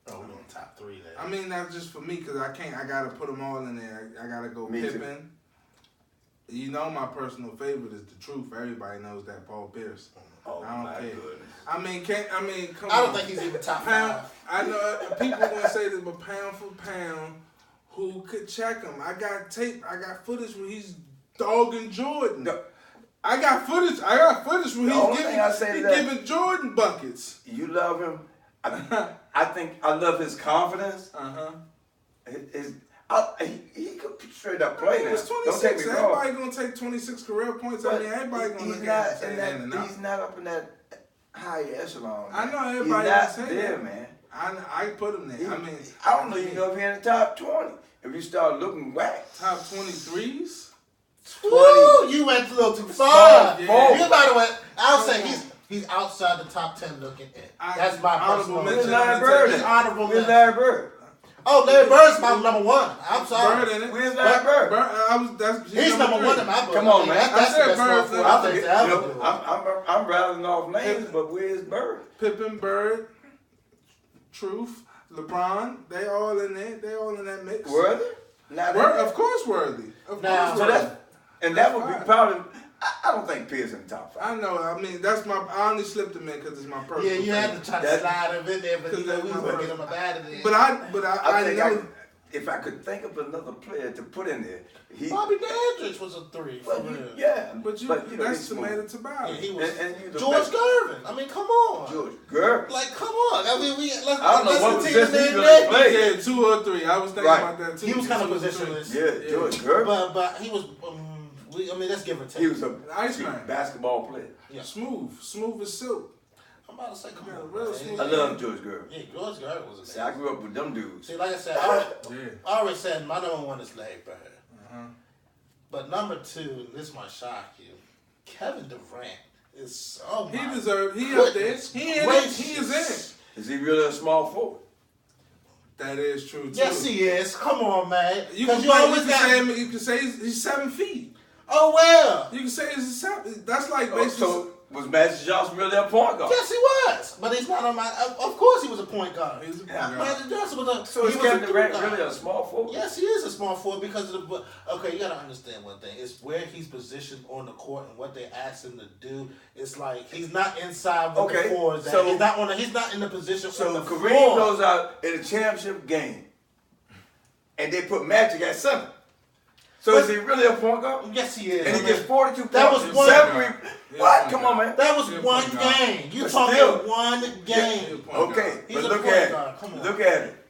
Oh, we're going top 3 there. I mean, that's just for me because I gotta put them all in there. I gotta go Me too. Pippen. You know, my personal favorite is the truth. Everybody knows that, Paul Pierce. Oh I don't my care. goodness. Come I on. don't think he's even top Pound, 5. I know people gonna say this, but pound for pound, who could check him? I got tape. I got footage where he's dogging Jordan. I got footage where he's giving Jordan buckets. You love him. I think I love his confidence. He could straight up play now. He's 26. Don't take me wrong. Everybody gonna take 26 career points. But Everybody gonna look he's at not him in that. He's not up in that high echelon. I know everybody He's gonna not say there, that. man. I put him there. I don't even know if he's in the top 20. If you start looking whack. Top 23s. Woo! You went a little too far. Yeah. You might have went. I'll say he's outside the top 10 looking in. That's my honorable personal. mention. Where's Larry Bird? He's honorable Where's mention. Larry Bird? Oh, Larry Bird's my number 1. I'm sorry. Bird in it. Where's Larry Bird? He's number 1 in my book. Come on, man. That's I said the best Bird's one I think You to ever know, do. I'm rattling off names, but where's Bird? Pippen, Bird, Truth, LeBron, they all in there. They all in that mix. Worthy? Not in there. Of course, Worthy. Of Now- course, So Worthy. that would be probably. I don't think Pierce in the top 5. I know. I only slipped him in because it's my personal. Yeah, you had to try to That- slide him in there, but you know we was gonna get him But up out of there. But I think know. if I could think of another player to put in there, Bobby Dandridge was a 3. For Well, real. yeah, But you know, that's he's tomato smooth. to Yeah, bottom. he was And you the George best. Gervin. I mean, come on. George Gervin. Like, come on. I mean, let's I don't know what continue position he to really name played. names. Yeah, 2 or 3. I was thinking Right. about that too. He was kind of 2 or 3. positionless. Yeah, George Gervin. But he was. Let's give or take. He was a Iceman. basketball player. Yeah. Smooth as silk. I'm about to say, come Yeah, on, real man. smooth. I love George Gervin. Yeah, George Gervin was See, I amazing. grew up with them dudes. See, like I said, Yeah. I already said my number 1 is Larry Bird. But number 2, this might shock you. Kevin Durant is so. He deserved. He up there. He in it. He is in it. Is he really a small forward? That is true too. Yes, he is. Come on, man. You Because can, you always got. you can say he's 7 feet. Oh well. You can say he's 7. That's like basically. So was Magic Johnson really a point guard? Yes, he was. But he's not on my. Of course, he was a point guard. He was a point Yeah. guard. Magic Johnson was a. So is he was a Kevin Durant three-guard. really a small forward? Yes, he is a small forward because of the. Okay, you gotta understand one thing. It's where he's positioned on the court and what they ask him to do. It's like he's not inside with Okay, the fours. so- He's not on. He's not in the position So on the Kareem floor. goes out in a championship game, and they put Magic at 7. So is he really a point guard? Yes, he is. And he I mean, gets 42 that points. was one- 7 Yeah, what? point Come on, guard. man. that was He's a one point guard. game. You But talking still- one game? Okay, He's but a look point at guard. Come on. Look at it.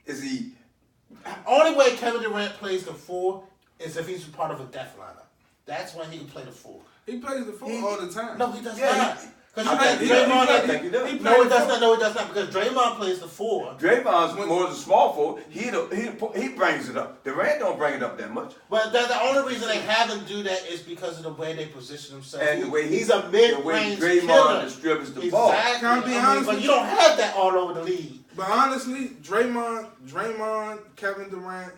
Is he? Only way Kevin Durant plays the 4 is if he's part of a death lineup. That's when he can play the 4. He plays the 4 He- all the time. No, he does Yeah, not. Because I think he Draymond. does. I think he does. He No, he does played not. No, he does not. Because Draymond plays the 4. Draymond's more than a small forward. He brings it up. Durant don't bring it up that much. But the only reason they have him do that is because of the way they position themselves. And the way he's a the way mid-range Draymond killer. distributes the ball. Exactly. Can I be I mean, honest but with you don't have that all over the league. But honestly, Draymond, Kevin Durant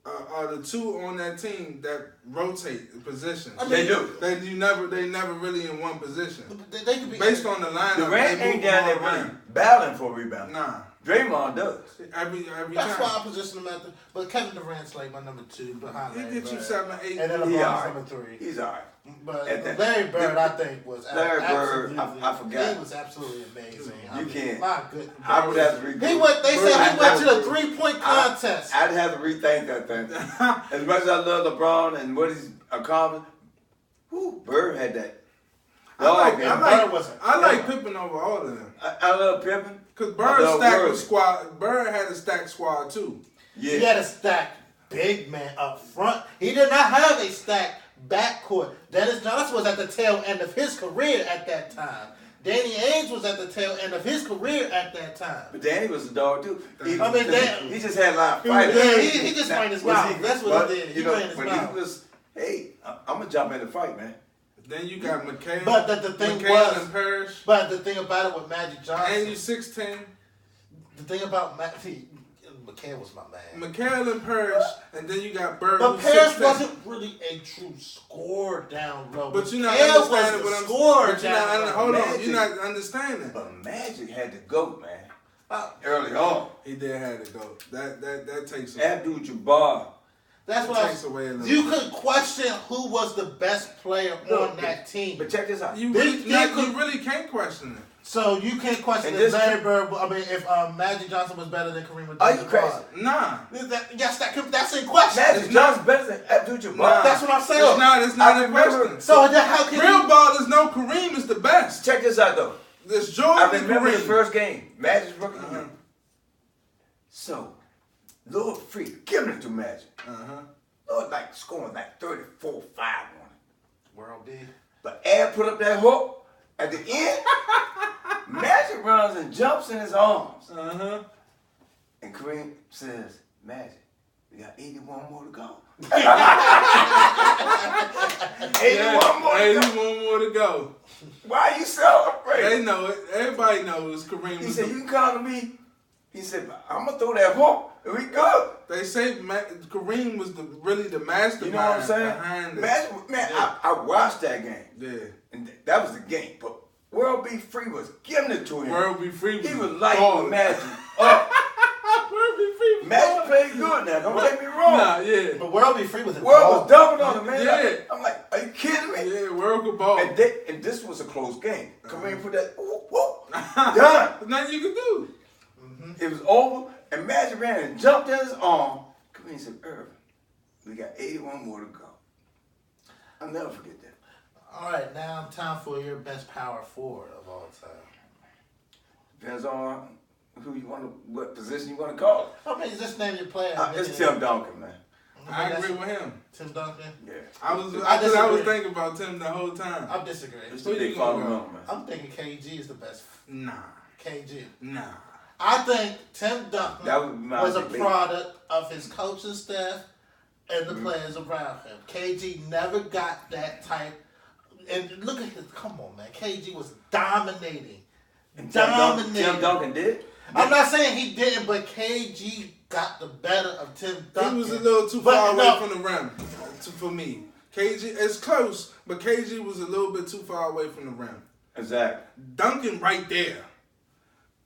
are the 2 on that team that rotate positions. I mean, They do. They never really in one position. They could be Based on the lineup, Durant they ain't move down all there really around. battling for a rebound. Nah, Draymond does. every That's why time. I position him at the. But Kevin Durant's like my number 2 behind He Larry get you Bird. 7, 8. And then He LeBron's alright. number 3. He's all right. But At that- Larry Bird, I think, was Larry Bird, absolutely. I forgot. He was absolutely amazing. You can't. My goodness. I would have to read. He went. They said he went to the 3-point contest. I'd have to rethink that thing. As much as I love LeBron and what he's accomplished, Bird had that. I like Pippen over all of them. I love Pippen. Because I love Bird had a stacked squad too. Yeah. He had a stacked big man up front. He did not have a stacked backcourt. Dennis Johnson was at the tail end of his career at that time. Danny Ainge was at the tail end of his career at that time. But Danny was a dog too. He just had a lot of Yeah, fighting. he just ran his Was mouth. That's what he did. He ran his when mouth. he was, hey, I'm gonna jump in the fight, man. Then you got McHale. But the thing McHale was, and Parrish. but the thing about it with Magic Johnson, And you 6'10". the thing about McHale was my man. McHale and Parrish, and then you got Bird. But who's Parrish 6'10". wasn't really a true scorer down low. But you're not McHale understanding was what the I'm scorer but you're not down low. hold on, Magic. you're not understanding. But Magic had the GOAT, man. Uh, Early on. He did have to go. That takes. Abdul-Jabbar That's what takes away a little you bit. could question who was the best player on that team. But check this out. You They really can't question it. So you can't question And if this Larry Bird. I mean, if Magic Johnson was better than Kareem Are you Abdul-Jabbar. crazy? Nah. Yes, that's in question. Magic Johnson's better than Abdul-Jabbar. Nah. That's what I'm saying. It's not I a remember- question. So then how can Real ballers know Kareem is the best. Check this out though. It's I Jordan and remember the Kareem. first game, Magic's rookie Uh-huh. year. So, Lord Free, giving it to Magic. Lord like scoring like 34-5 on it. World B? But Ab put up that hook at the end. Magic runs and jumps in his arms. And Kareem says, Magic, we got 81 more to go. 81 more to go. 81 more to go. Why are you so afraid? They know it. Everybody knows Kareem He was said, the you can call to me. He said, I'm going to throw that hook and we good. They say Kareem was really the mastermind. You know what I'm saying? Behind it. Magic, man, Yeah. I watched that game. Yeah. And that was the game. But World B. Free was giving it to him. World Be Free. He was lighting Magic up. World Be Free. Was Magic balling. played good now. Don't get me wrong. Nah, yeah. But World B. Free was in World was dumping on him, man. Yeah. I'm like, are you kidding me? Yeah, World could ball. And this was a close game. Kareem put that, whoop, whoop, done. There's nothing you can do. It was over, and Magic ran and jumped in his arm. Kareem said, Irvin, we got 81 more to go. I'll never forget that. All right, now time for your best power forward of all time. Depends on who you want to, what position you want to call it. I mean, just name your player. It's Tim Duncan, man. I agree with him. Tim Duncan. Yeah. I was disagree. thinking about Tim the whole time. I'm disagreeing. It's Who the you big gonna father go? man. I'm thinking KG is the best. Nah. KG. Nah. I think Tim Duncan That would be my was a debate. product of his coaching staff and the players around him. KG never got that type. And look at his. Come on, man. KG was dominating. And Dominating. Tim Duncan did? I'm not saying he didn't, but KG got the better of Tim Duncan. He was a little too But far no. away from the rim for me. KG, it's close, but KG was a little bit too far away from the rim. Exactly. Duncan right there.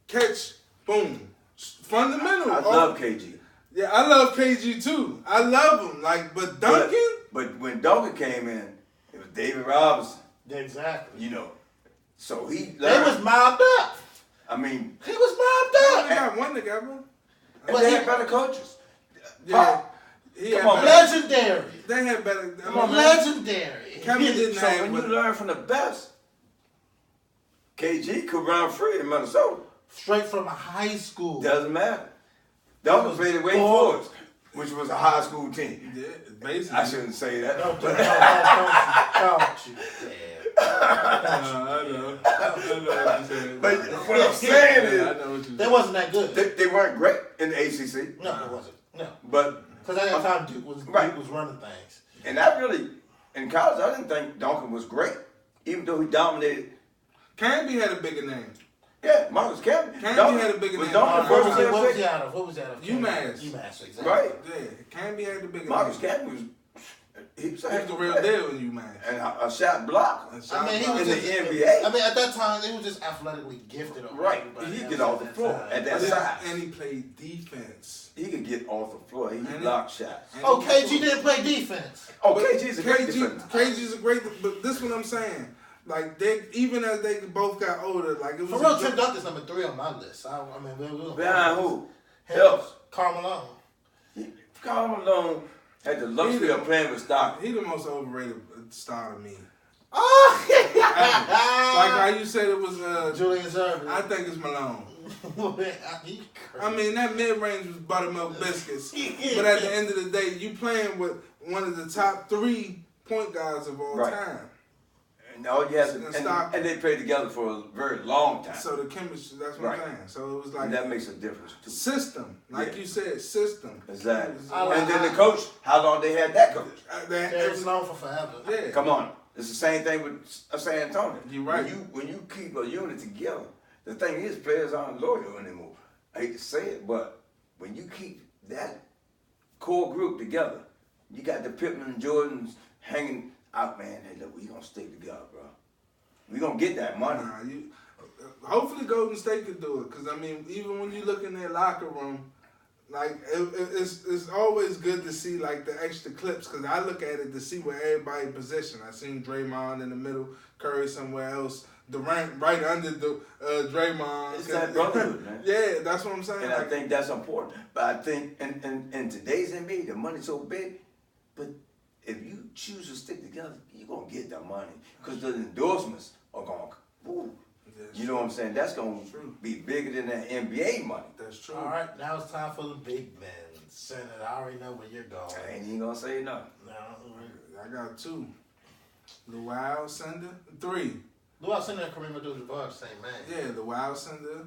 Catch, boom. Fundamental. I love KG. Yeah, I love KG too. I love him. But Duncan? But when Duncan came in, it was David Robinson, Exactly. you know. So he They learned. was mobbed up. I mean, He was mobbed They up. got one together. and But they he- had better coaches. Yeah. He Come had on, better- Legendary. They had better. Come on, man. Legendary. Kevin didn't So have when you what- learn from the best, KG could run free in Minnesota. Straight from high school. Doesn't matter. Duncan played at Wake Boy. Forest, which was a high school team. Yeah, basically. I shouldn't say that. Don't you. I know what you're saying. But what I'm saying I is, know what you're They saying. wasn't that good. they weren't great in the ACC, No, it wasn't. No. but Because at that time, Duke was running things. and I really in college I didn't think Duncan was great, even though he dominated. Canby had a bigger name. Yeah, Marcus Camby. Canby had a bigger was name. Duncan What first was, player what was pick? he out of? What was he out of? UMass. UMass, exactly. Right. Yeah, Canby had the bigger Marcus name. Camby was he was He was the real deal in UMass. and a shot blocker. I mean, he was In the just, NBA. I mean, at that time, he was just athletically gifted. over Right. everybody He else get at off the that floor time. at that size. And he played defense. He could get off the floor. He And blocked shots. And Oh, he- KG didn't play defense. Oh, But KG's a great defender. KG's a great, but this is what I'm saying. Like they, even as they both got older, like it was. For real, Tim Duncan's number 3 on my list. I mean, we'll Behind who? Him, Else. Karl Malone. Karl Malone had the luxury of playing with Stockton. He the most overrated star to me. Oh, Like how you said it was. Julius Erving. I think it's Malone. He I mean that mid range was buttermilk biscuits, but at the end of the day, you playing with one of the top 3 point guards of all Right. time. And all you have to, And Stockton. and they played together for a very long time. So the chemistry, that's what Right. I'm saying. So it was like And that makes a difference too. system, like Yeah. you said, system. Exactly. It was- And then the coach, how long they had that coach? It's known for forever. Yeah. Come on. It's the same thing with San Antonio. You're right. When you keep a unit together, the thing is players aren't loyal anymore. I hate to say it, but when you keep that core group together, you got the Pittman and Jordans hanging out, man. Hey, look, we gonna stick together, bro. We gonna get that money. Hopefully Golden State could do it, because I mean, even when you look in their locker room, Like it's always good to see like the extra clips because I look at it to see where everybody position. I seen Draymond in the middle, Curry somewhere else, Durant right under the Draymond. It's that brotherhood, man. Yeah, that's what I'm saying. And like, I think that's important. But I think in today's NBA, the money's so big, but if you choose to stick together, you're going to get the money. Because the endorsements are going to, you know what I'm saying? That's going to be bigger than the NBA money. That's true. All right, now it's time for the big men. Senator, I already know where you're going. I ain't even going to say nothing. No. I got 2. The Wild Sender. 3. The Wild Senator and Kareem Abdul-Jabbar, same man. Yeah, the Wild Sender,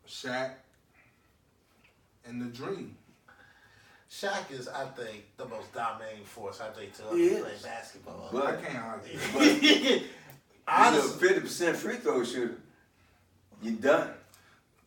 Shaq, and the Dream. Shaq is, I think, the most dominating force I think to ever play basketball. But I can't argue. Honestly, You're a 50% free throw shooter. You done.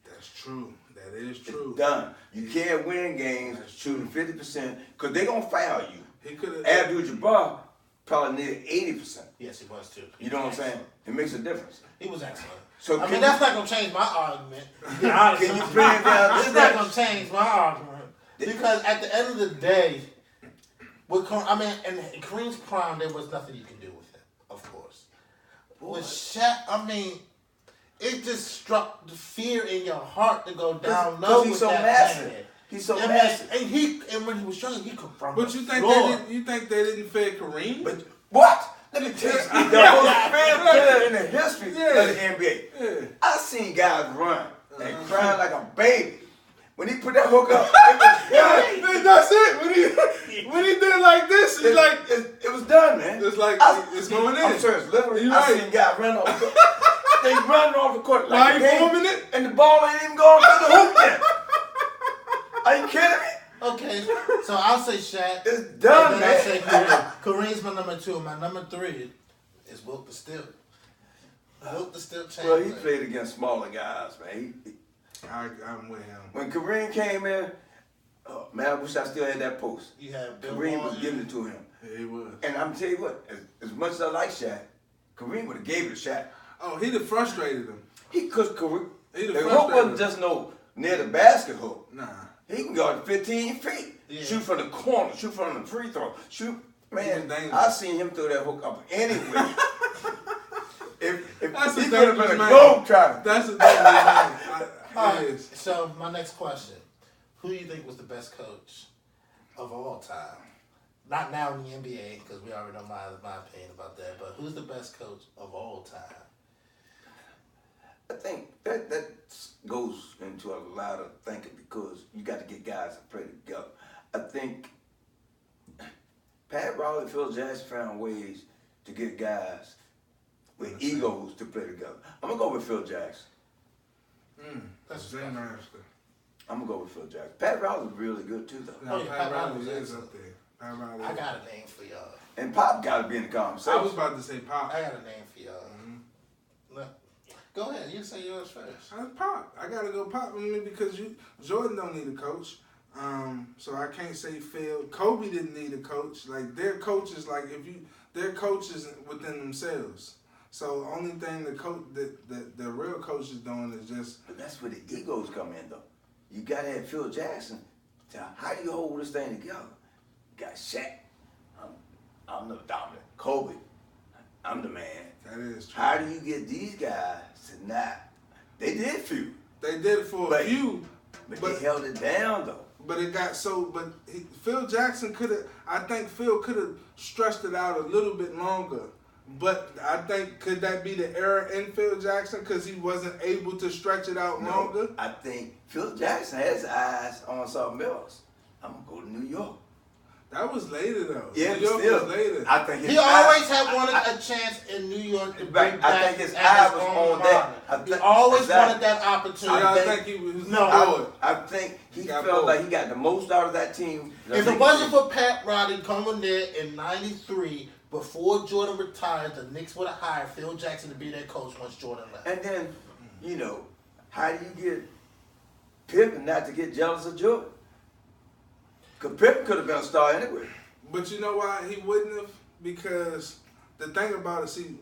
That's true. That is true. It's done. You can't win games shooting 50% because they're going to foul you. He could have. Abdul-Jabbar probably near 80%. yes, he was too. You know what I'm saying? It makes a difference. He was excellent. So I mean, that's not going to change my argument. Can you bring it down It's this not way? going to change my argument. Because at the end of the day, in Kareem's prime, there was nothing you could do with him, of course. With Shaq, I mean, it just struck the fear in your heart to go down low with that massive. man. He's so Yeah, massive. And when he was young, he could run. But you think they didn't fed Kareem? But what? Let me tell you, the most fair player in the history of the NBA. Yeah. I seen guys run and crying like a baby. When he put that hook up, it was done. That's it. When he did like this, it's like it was done, man. it's like it's going in. I'm serious. Literally, You I right. seen guys run off the court. They running off the court Why like you a game, forming it? and the ball ain't even going through the hoop yet. Are you kidding me? Okay, so I'll say Shaq. It's done, And then I'll say man. Kareem. Kareem's my number 2. My number 3 is Wilt the Stilt. Wilt the Stilt Well, Chamberlain. he played against smaller guys, man. I'm with him. When Kareem came in, oh, man, I wish I still had that post. You have Bill Kareem was Walton. giving it to him. Yeah, he was. And I'm tell you what, as much as I like Shaq, Kareem would have gave it to Shaq. Oh, he'd have frustrated him. He could Kareem. He'd The have hook frustrated wasn't him. just no near the basket hook. Nah. He can go to 15 feet. Yeah. Shoot from the corner, shoot from the free throw. Shoot, man, dangerous. I seen him throw that hook up anyway. if That's he a could have dangerous been a man. globe trotter. That's a dangerous man. All It right, is. so my next question. Who do you think was the best coach of all time? Not now in the NBA, because we already know my opinion about that, but who's the best coach of all time? I think that goes into a lot of thinking because you got to get guys to play together. I think Pat Riley, Phil Jackson found ways to get guys with egos to play together. I'm going to go with Phil Jackson. That's Zen Master. I'm going to go with Phil Jackson. Pat Riley was really good too, though. No, Oh, yeah, Pat Pat Riley Riley was is excellent. up there. Pat Riley. I got a name for y'all. And Pop got to be in the conversation. I was about to say Pop. I got a name for y'all. Look, go ahead. You say yours first. Pop. I gotta go Pop. I mean, because Jordan don't need a coach. So I can't say Phil. Kobe didn't need a coach. Like their coaches, they're coaches within themselves. So only thing the real coach is doing is just. But that's where the egos come in, though. You got to have Phil Jackson. How do you hold this thing together? You got Shaq. I'm the dominant. Kobe. I'm the man. That is true. How do you get these guys to not? They did feud. They did it for a few, But they held it down, though. But it got so. But Phil Jackson could have. I think Phil could have stretched it out a little bit longer. But I think could that be the error in Phil Jackson because he wasn't able to stretch it out longer? I think Phil Jackson has eyes on something else. I'm gonna go to New York. That was later though. Yeah, New York still, was later. I think He always had wanted a chance in New York to bring Right, back I think his at eye his was own on that. honor. He think- always exactly. wanted that So opportunity. I think he was No. bored. I think he got felt bored. like he got the most out of that team. If it wasn't for Pat Riley coming there in '93, before Jordan retired, the Knicks would have hired Phil Jackson to be their coach once Jordan left. And then, how do you get Pippen not to get jealous of Jordan? Because Pippen could have been a star anyway. But you know why he wouldn't have? Because the thing about it, see,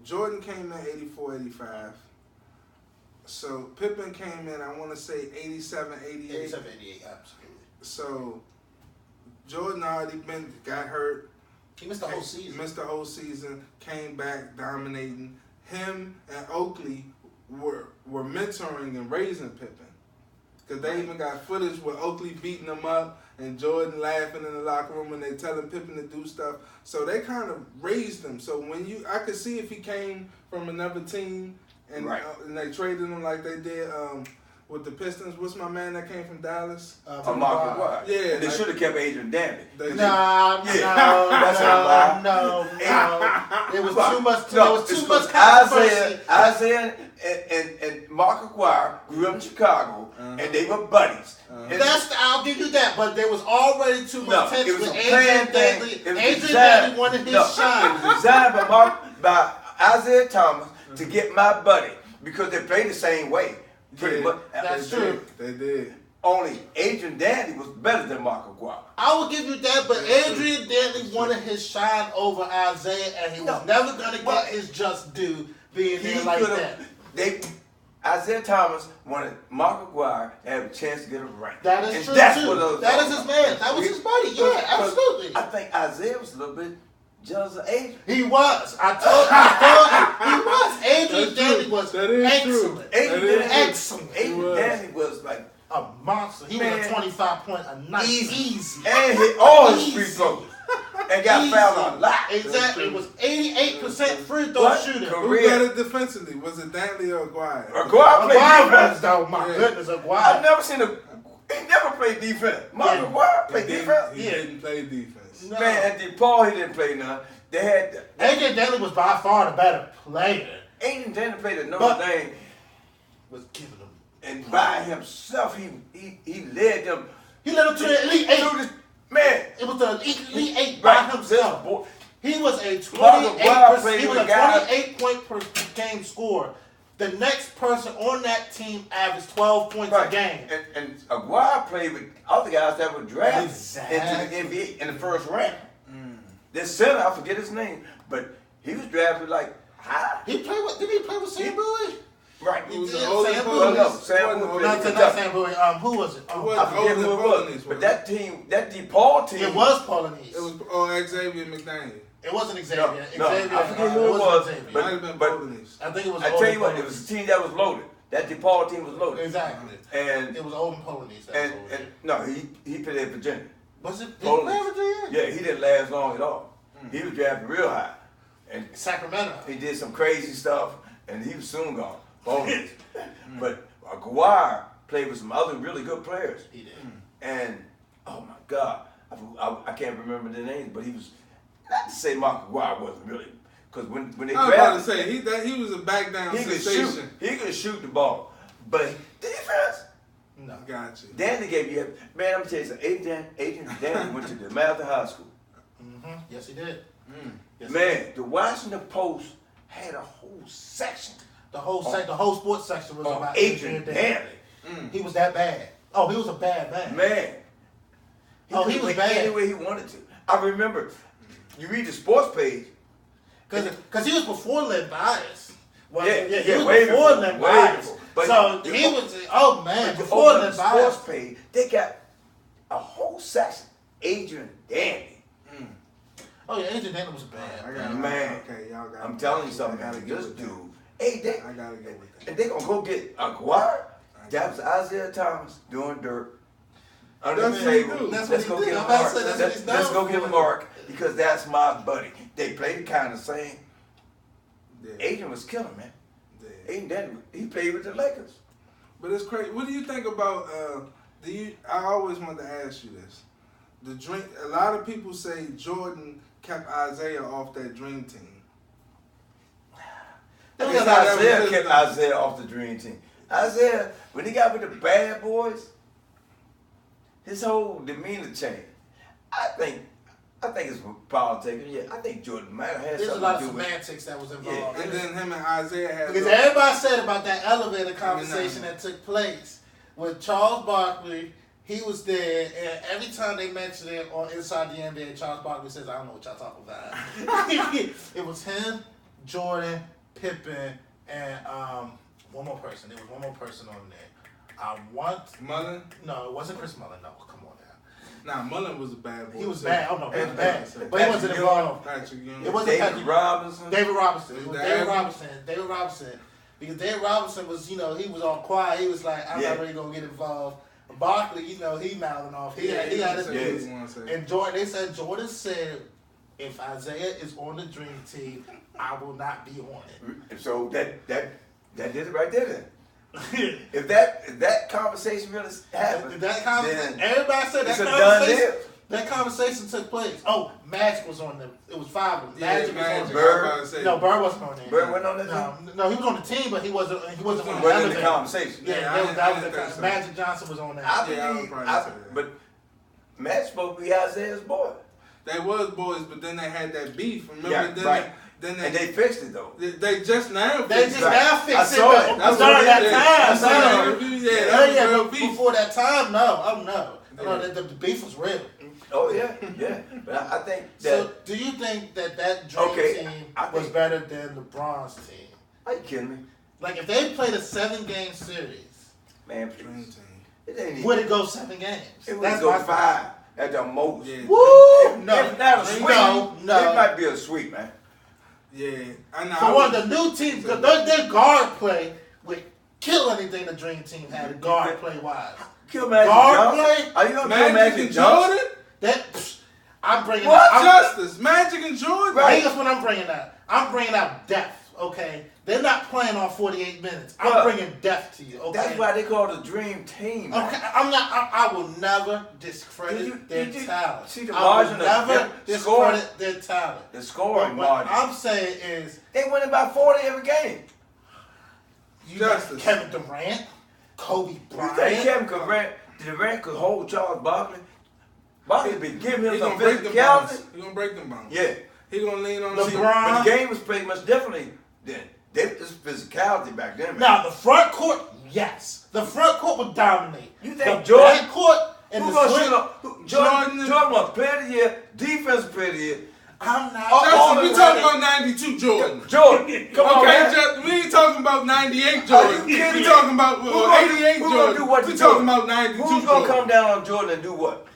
Jordan came in 84, 85. So Pippen came in, I want to say 87, 88. 87, 88, absolutely. So Jordan already got hurt. He missed the whole season. Missed the whole season. Came back dominating. Him and Oakley were mentoring and raising Pippen. Because they even got footage with Oakley beating him up and Jordan laughing in the locker room and they telling Pippen to do stuff. So they kind of raised him. So I could see if he came from another team and they traded him like they did with the Pistons. What's my man that came from Dallas? Mark McGuire. Yeah. They should have kept Adrian Dandy. No. It was too much. There was too much controversy. Isaiah and Mark McGuire grew up in Chicago, and they were buddies. I'll give you that, but there was already too much tension with Adrian Dandy. Adrian Dandy wanted his shot. It was designed by Isaiah Thomas to get my buddy because they played the same way. Pretty much. That's true. They did. Only Adrian Dandy was better than Mark McGuire. I will give you that, but Adrian Dandy wanted his shine over Isaiah, and he was never going to get his just due being there like that. Isaiah Thomas wanted Mark McGuire to have a chance to get a ring. That is true, that's too. That is his man. That was his buddy. Yeah, absolutely. I think Isaiah was a little bit jealous of Adrian. He was. I told you. He was. Adrian Dandy was excellent. Adrian Dandy was like a monster. He was a 25-point a night. Easy. And hit all his free throws. And got fouled a lot. Exactly. It was 88% free throw shooting. Who got it defensively? Was it Dantley or Aguirre? Aguirre played defense. Though, my goodness, Aguirre. I've never seen he never played defense. Mark Aguirre played defense. He didn't play defense. No. Man, at DePaul, he didn't play none. They had Adrian Dandy was by far the better player. Adrian Dandy played at Notre Dame. Was giving them. And by himself, he led them. He led them to the Elite Eight. Man, it was the Elite Eight by himself. He was a 28 point per game scorer. The next person on that team averaged 12 points a game. And Aguirre played with other guys that were drafted into the NBA in the first round. This center, I forget his name, but he was drafted like high. Did he play with Sam Bowie? Right. He was Sam Bowie. No, Sam Bowie. not Sam Bowie. Who was it? I forget who it was. But that team, that DePaul team. It was Polonese. It was Xavier McDaniel. It wasn't Xavier. No, Xavier, I forget who it was. Might have been Polonese. I think it was. I tell you what, it was a team that was loaded. That DePaul team was loaded. Exactly. And it was Open Polonese. And no, he played at Virginia. Was it? Did he play at Virginia? Yeah, he didn't last long at all. He was drafted real high. And Sacramento. He did some crazy stuff, and he was soon gone. But Aguirre played with some other really good players. He did. And, oh my God, I can't remember their names, but he was, not to say Mark Aguirre wasn't really, because when they I was about to say, he was a back down sensation. He could shoot the ball. But defense, no. Gotcha. Danny gave you, man, I'm going to tell you something, Adrian Danny went to the Mather High School. Yes, he did. Yes, man, the Washington Post had a whole section. The whole sports section was about Adrian Dandy. He was that bad. Oh, he was a bad man. Man. He was bad. Any way he wanted to. I remember, you read the sports page. Because he was before Len Bias. Well, he was way before Len Bias. So he was, before Len Bias. The sports page, they got a whole section. Adrian Dandy. Oh yeah, Adrian Dandy was bad. Man, okay, y'all got. I'm telling you something, man. This dude, I gotta go with that. And they gonna go get Aguirre. That was Isaiah Thomas doing dirt under the table. Let's go get Mark. Let's go get Mark because that's my buddy. They played the kind of same. Adrian was killing, man. Adrian Dandy, he played with the Lakers. But it's crazy. What do you think about? I always wanted to ask you this. A lot of people say Jordan kept Isaiah off that dream team. Isaiah kept Isaiah off the dream team. Isaiah, when he got with the bad boys, his whole demeanor changed. I think it's politics. Yeah, I think Jordan might have had There's something to do with. There's a lot of semantics that was involved. And then him and Isaiah had. Because everybody said about that elevator conversation that took place with Charles Barkley. He was there, and every time they mentioned it on Inside the NBA, Charles Barkley says, "I don't know what y'all talking about." It was him, Jordan, Pippen, and one more person. There was one more person on there. I want Mullen? No, it wasn't Chris Mullen. No, come on now. Nah, Mullen was a bad boy. He was bad. Oh no, he was And bad. Patrick But he wasn't Ewing. involved. Patrick Ewing. It wasn't David Patrick Robinson. David Robinson. It was David David Robinson. David Robinson. Because David Robinson was, he was all quiet. He was like, I'm not really gonna get involved. Barkley, he mouthing off. He had his views. And they said Jordan said, if Isaiah is on the dream team, I will not be on it. So that did it right there. Then. if that conversation really happened, everybody said that conversation took place. Oh, Magic was on them. It was 5 of them. Magic was on Bird. No, Bird wasn't on there. Bird wasn't on that team? No, he was on the team, but he wasn't on the conversation. Yeah, Magic Johnson was on that. But Magic supposed to be Isaiah's boy. They was boys, but then they had that beef. Remember? And they fixed it though. They just now fixed it. I saw it. That's during that time. But before that time, no. Oh no. No, the beef was real. Oh yeah. But I think that. So, do you think that dream team was better than LeBron's team? Are you kidding me? Like if they played a 7-game series, man, dream team. It ain't even. Would it go 7 games? It would go 5 at the most. Yeah. Woo! No, if not a sweep. No. It might be a sweep, man. Yeah, I know. For one of the new teams, because their guard play would kill anything the dream team had. The guard play wise. Kill Magic guard Johnson? play. Are you gonna kill Magic Johnson? I'm bringing what out Justyce, Magic and Jordan. Right, that's what I'm bringing out. I'm bringing out depth. Okay, they're not playing on 48 minutes. I'm bringing depth to you. Okay, that's why they call it a dream team. Man. Okay, I'm not. I will never discredit their talent. See the margin never discredit their talent. The scoring what margin. I'm saying is they win about 40 every game. You got Kevin Durant, Kobe Bryant. You think Kevin Durant could hold Charles Barkley? Barkley be giving him some physicality. He's gonna break them bones. Yeah. He's gonna lean on LeBron. But the game was played much differently then. This physicality back then. Man. Now the front court, yes, the front court would dominate. You think the Jordan? back court and Jordan was player of the year, defensive player of the year. I'm not. We talking about 92 Jordan. Jordan, come on, man. We ain't talking about 98 Jordan. We talking about 88 Jordan. We talking about 92 Jordan. Who's gonna come down on Jordan and do what?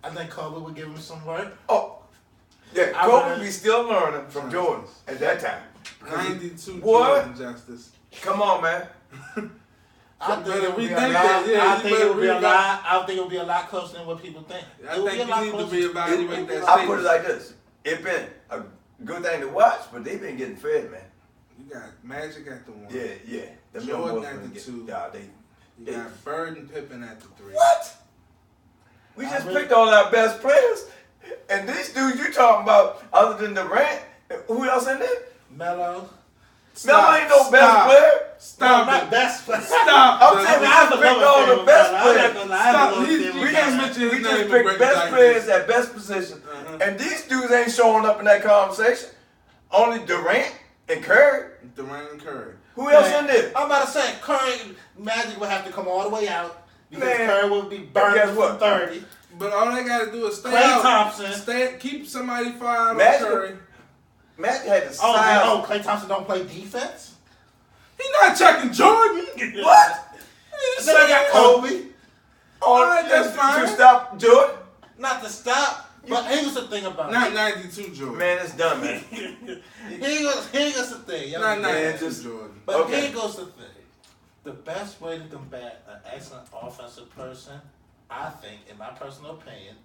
I think Kobe would give him some work. Oh, yeah, Kobe be still learning from Jordan at that time. 92 what? Jordan, Justyce. Come on, man. I think it would be a lot closer than what people think. I think you need to reevaluate that. I put it like this: it's been a good thing to watch, but they've been getting fed, man. You got Magic at the 1. Yeah. Them Jordan at the 2. You got Bird and Pippen at the 3. What? We just picked all our best players, and these dudes you talking about, other than Durant, who else in there? Melo. Melo ain't no best player. Stop. Not best player. Stop. I'm saying we just picked all the best players. Stop. We just picked best players at best position, and these dudes ain't showing up in that conversation. Only Durant and Curry. Durant and Curry. Who else in there? I'm about to say Curry Magic would have to come all the way out because Curry would be burned from 30. But all they got to do is stay Klay out. Thompson. Keep somebody far out Magic, of Curry. Magic had the size. Klay Thompson don't play defense? He not checking Jordan. What? Then I got Kobe. Alright, that's fine. To stop Jordan? Not to stop, but here's the thing about Not it. 92 Jordan. Man, it's done, man. Here's the thing. Not 92 just Jordan. But here goes the thing. The best way to combat an excellent offensive person, I think, in my personal opinion,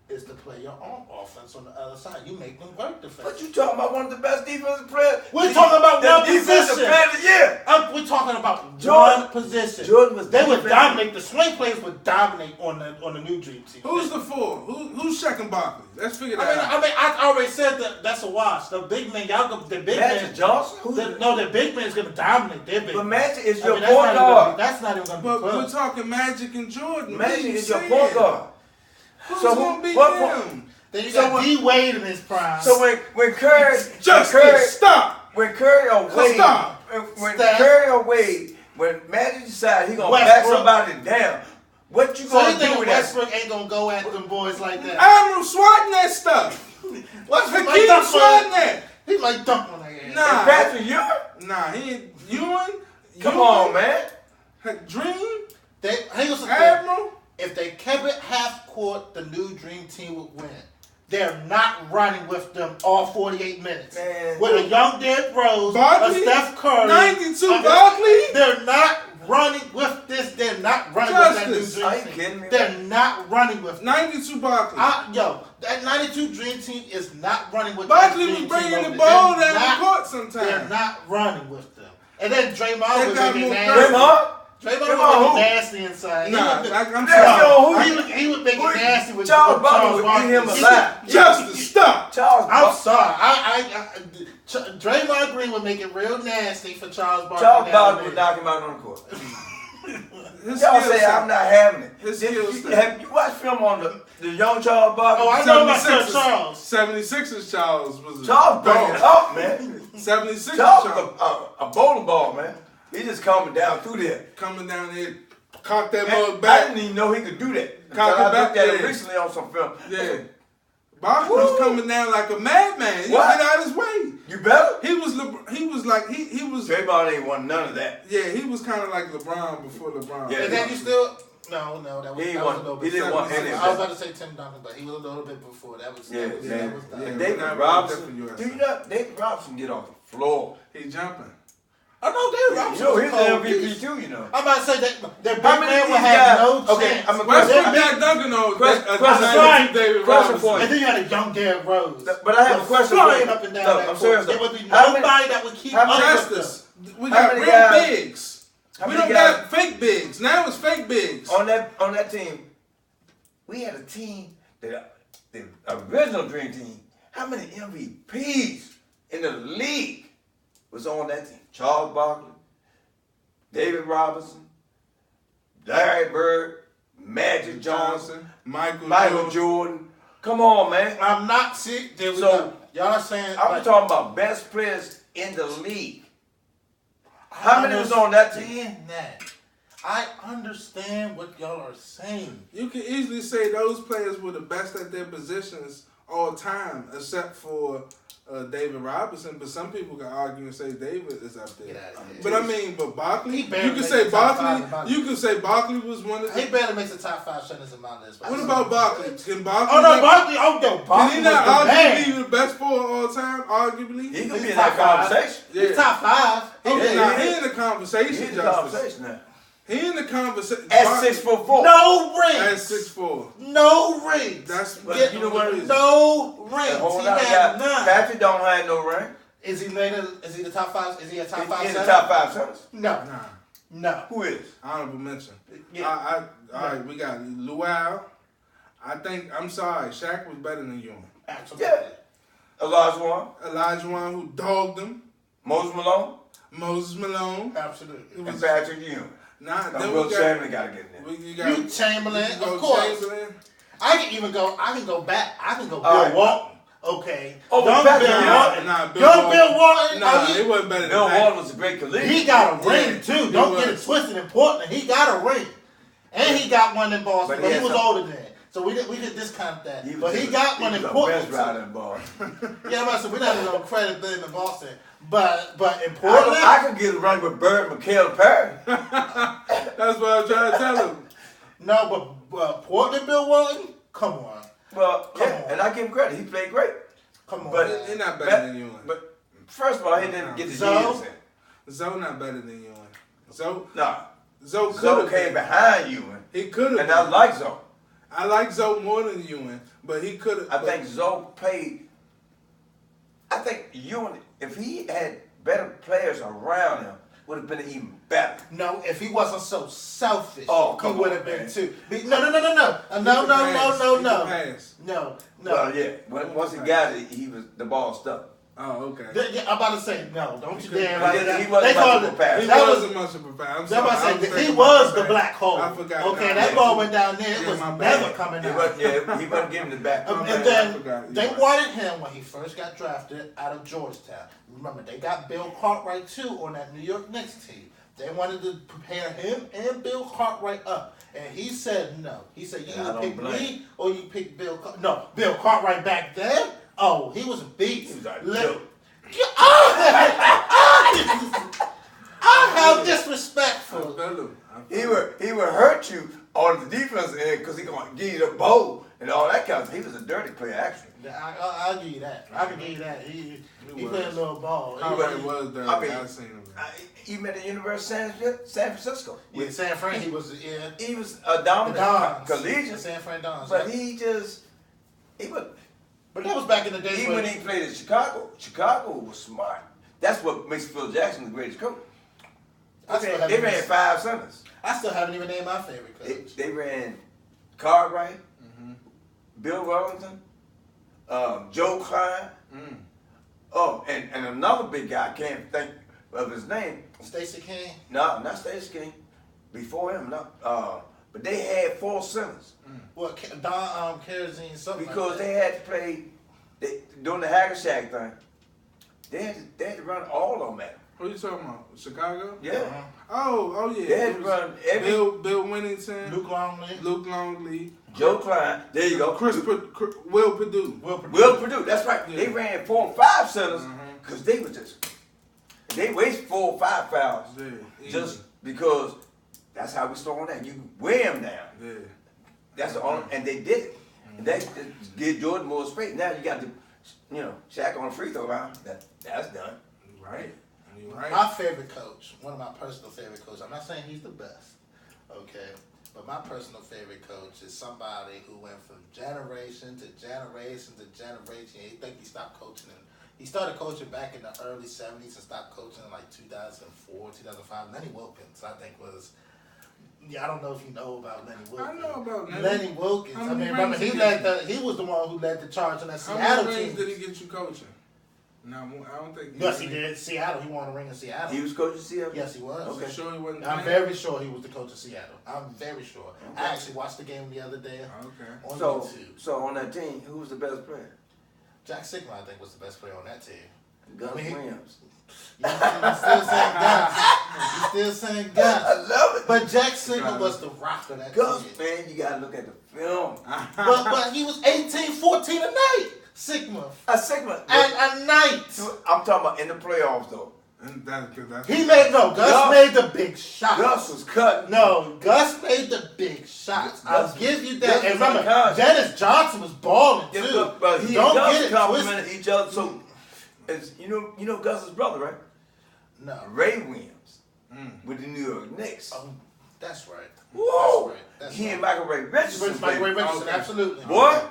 is to play your own offense on the other side. You make them work defense. But you talking about one of the best defensive players? We're talking about one position. Player of the year. We're talking about Jordan, one position. Jordan was they would dominate. The swing players would dominate on the new Dream team. Who's the 4? Who's checking Barkley? Let's figure that out. I already said that that's a wash. The big man, the big Magic man. Johnson? The big man is going to dominate their big But man. Magic is your point guard. That's not even going to be But close. we're talking Magic and Jordan. Magic is your point guard. Who's going to beat them? Then you got D Wade in his prime. So when Curry, stop. When Curry or Wade, when Curry or Wade, when Magic decides he gonna back somebody down, what you gonna do with that? Westbrook ain't gonna go at them boys like that. I'm swatting that stuff. What's Keep swatting that. He might dunk on that ass. Nah, Patrick Ewing? Nah, he ain't. Ewing. Come on, man. Dream? Admiral? If they kept it half court, the new Dream Team would win. They're not running with them all 48 minutes. Man. With a young Derrick Rose, Barkley? a Steph Curry. 92 Barkley? They're not running with this. They're not running Justyce. with that Are new you Dream kidding Team. me? They're not running with 92 Barkley. That 92 Dream Team is not running with Barkley that was Dream bringing Team the over ball there. down the court sometimes. They're not running with them. And then Draymond They was got making more nasty. Draymond was who? making nasty inside. I'm sorry. He was making nasty with Charles Barkley. Barkley would eat him alive. Justice, stop. I'm sorry. Draymond Green would make it real nasty for Charles Barkley. Charles Barkley would knock him out on the court. Y'all say I'm not having it. Have you watched film on the young Charles Barkley? Oh, I know about Sir Charles. 76ers Charles was Charles bring it up, man. 76ers Charles Charles. was a bowling ball, man. He just coming down through there. Coming down there, cock that mug I back. didn't even know he could do that. Cock it I back looked at it there. recently on some film. Yeah. Barkley was coming down like a madman. He What? get out his way. You better? He was like he was. Draymond ain't won none of that. Yeah, he was kind of like LeBron before LeBron. Yeah. And then you still no, that was, He that was a little bit. he didn't want any of I was that. about to say Tim Duncan, but he was a little bit before. That was Yeah, that man. was Yeah. And we're David not Robinson, really do you know David Robinson get off the floor? He jumping. Oh no, David Robinson. You know was he's a cold the MVP piece. too. You know. I'm about to say that their big How many man of would these have guys- no okay, chance. I'm a West question. Brom got Duncan on. Question. David Question Robinson. for you. And then you had a young Derrick Rose. But I have a question for flying you. up and down No, that I'm court. serious. There would be How many- nobody that would keep how many- up with Justice. them. We How got many real guys- bigs. how We many don't guys- got fake bigs. Now it's fake bigs. On that team, we had a team that the original Dream Team. How many MVPs in the league was on that team? Charles Barkley, David Robinson, Larry Bird, Magic Johnson, Michael Jordan. Come on, man. I'm not see. There we So, go. Y'all saying I'm like, talking about best players in the league. How many was on that team? understand that. I understand what y'all are saying. You can easily say those players were the best at their positions all time, except for David Robinson. But some people can argue and say David is up there. Get out of here. But I mean, but Barkley, He you barely can makes say the top Barkley. five. You can say Barkley was one of He the. barely makes the top 5 centers in my list. What about Barkley? Can Barkley? Oh no, Barkley! Oh no, Can Barkley he was not the man. arguably be the best forward all time? Arguably, He could be He's in that top five. conversation. yeah. He's top 5. Okay, Yeah, now he he is. in the conversation. He's in the Justice. conversation now. He in the conversation. At 6'4". No rings. At 6'4". No rings. That's But you know what? No rings. And hold He on, had none. Patrick don't have no ring. Is he the top 5? Is he a top 5 He's in the center? top 5 centers. No. Nah. No. Who is? Honorable mention. Yeah. All right, we got Luau. I'm sorry, Shaq was better than Ewing. Absolutely. Yeah. Elijah Elijah who dogged him. Moses Malone, Moses Malone. Absolutely. and Patrick Ewing. Nah, Now, then Will we got. Chamberlain got to get in there. You got You Chamberlain, you go of course. Chamberlain. I can go back. I can go Bill All right. Walton. Okay. Oh, Young Patrick Bill Ewing? Walton. Nah, Bill Young Walton. Bill Walton. Nah, oh, he wasn't better than Bill that. Walton was a great collegian. he got a ring Yeah, too. he Don't get it was. twisted in Portland. He got a ring. And he got one in Boston, But but he he had was some- older than. So we could discount that. was But he the- got one he in was the Portland. best rider in ball. Yeah, I'm about to say, we're not even gonna credit them in Boston. But in I Portland, could get a run with Bird, McHale, Perry. That's what I'm trying to tell him. no, but Portland Bill Walton, come on. Well, Come yeah, on. and I give him credit. He played great. Come on. But- He not better than Ewing. But first of all, he didn't get the Zoe? years in. Zoe not better than Ewing. Zoe Nah. could Zoe have came behind Ewing. He could have. And I like Zoe. I like Zoe more than Ewing, but he could have. I think Zoe played. I think Ewing, if he had better players around him, would have been even better. No, if he wasn't so selfish, Oh, he come would on, have been man. too. No. Well, yeah. Once he got it, he was the ball stuck. Oh, okay. I'm about to say no. Don't you He dare! couldn't- Like he that. wasn't They called much of a it. passer. He That was. wasn't much of a fan. I'm I'm sorry. about to I say was that he thinking was about the that. black hole. I forgot. Okay, Nah, that yeah. ball went down there. It Yeah, was my bad. never coming He out. he wasn't giving it back. My And bad, I then forgot. they You're right. wanted him when he first got drafted out of Georgetown. Remember, they got Bill Cartwright too on that New York Knicks team. They wanted to prepare him and Bill Cartwright up, and he said no. He said you Yeah, I either don't pick blame me or you pick Bill. No, Bill Cartwright back then. Oh, he was a beast. He was a Let- joke. How disrespectful for. He would hurt you on the defense end because he gonna give you the bow and all that kind of stuff. He was a dirty player actually. I'll give you that. I can give you that. He played a little ball. He was dirty. I seen him. He met at the University of San Francisco. With San Fran, he was a dominant collegian. San Fran Dons. But But that was back in the day. Even when he played in Chicago was smart. That's what makes Phil Jackson the greatest coach. They ran 5 centers. I still haven't even named my favorite coach. They ran Cartwright, Bill Wellington, Joe Klein. Oh, and another big guy, I can't think of his name. Stacey King? No, not Stacey King. Before him, no. But they had 4 centers. What, Don Kerosene, something because like that. they had to play, during the Hagersack thing, they had to run all of them at him. Who you talking about? Chicago? Yeah. Oh yeah. They had to run every... Bill Winnington. Luke Longley. Joe Klein. There you go. Will Perdue. Will Perdue. That's right. Yeah. They ran 4 or 5 centers because they was just... They waste 4 or 5 fouls just because that's how we start that. You wear them down. Yeah. That's the only... And they did it. And that did Jordan more space. Now you got to, Shaq on the free throw line. That's done. Right. My favorite coach, one of my personal favorite coaches, I'm not saying he's the best, okay, but my personal favorite coach is somebody who went from generation to generation to generation. He think he stopped coaching. He started coaching back in the early 70s and stopped coaching in like 2004, 2005. Lenny Wilkins, I think, was... Yeah, I don't know if you know about Lenny Wilkins. I know about Lenny Wilkins. I mean, remember, he was the one who led the charge on that Seattle team. How many rings did he get you coaching? No, I don't think. Yes, he did. Seattle. He won a ring in Seattle. He was coaching Seattle? Yes, he was. Okay. Sure he wasn't. I'm very sure he was the coach of Seattle. I'm very sure. Okay. I actually watched the game the other day. Okay. On YouTube. So on that team, who was the best player? Jack Sigma, I think, was the best player on that team. Gus Williams. You're still saying Gus. You're still saying Gus. I love it. But Jack Sigma was the rock of that Gus, team. man, you gotta look at the film. but he was 18-14 a night. Sigma. A Sigma. And a night. I'm talking about in the playoffs though. And that's Gus made the big shots. Gus was cutting. No, Gus made the big shots. I'll give you that. And remember, Dennis Johnson was balling too. But he and Gus complimented each other. So, you know Gus's brother, right? No. Ray Williams with the New York Knicks. Oh, that's right. Whoa! That's he right. and Michael Ray Richardson. Absolutely. What?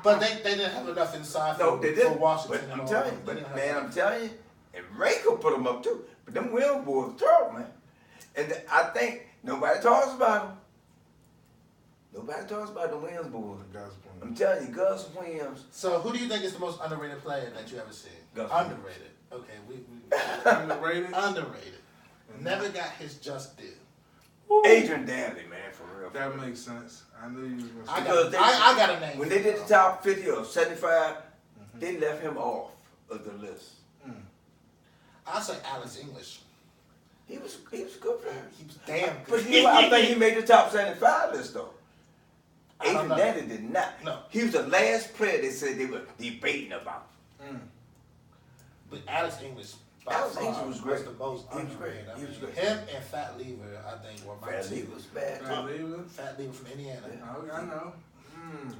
But they didn't have enough inside for Washington. But I'm telling you, and Ray could put them up too. But them Williams boys throw, man. And I think nobody talks about them. Nobody talks about the Williams boys. I'm telling you, Gus Williams. So who do you think is the most underrated player that you ever seen? Gus underrated. Okay, we underrated. Underrated. Never got his just due. Adrian Danley, man, for real. That makes sense. I knew you was going to say I got a name. When they did the top 50 or 75, they left him off of the list. I'll say Alex English. He was a good player. He was damn good. But I think he made the top 75 list though. Adrian Danley did not. No. He was the last player they said they were debating about. But Alex English. Alex English was great. The most he was great. He was great. Him and Fat Lever, I think, were my two. Fat Lever was bad. Fat Lever from Indiana. Oh, I know.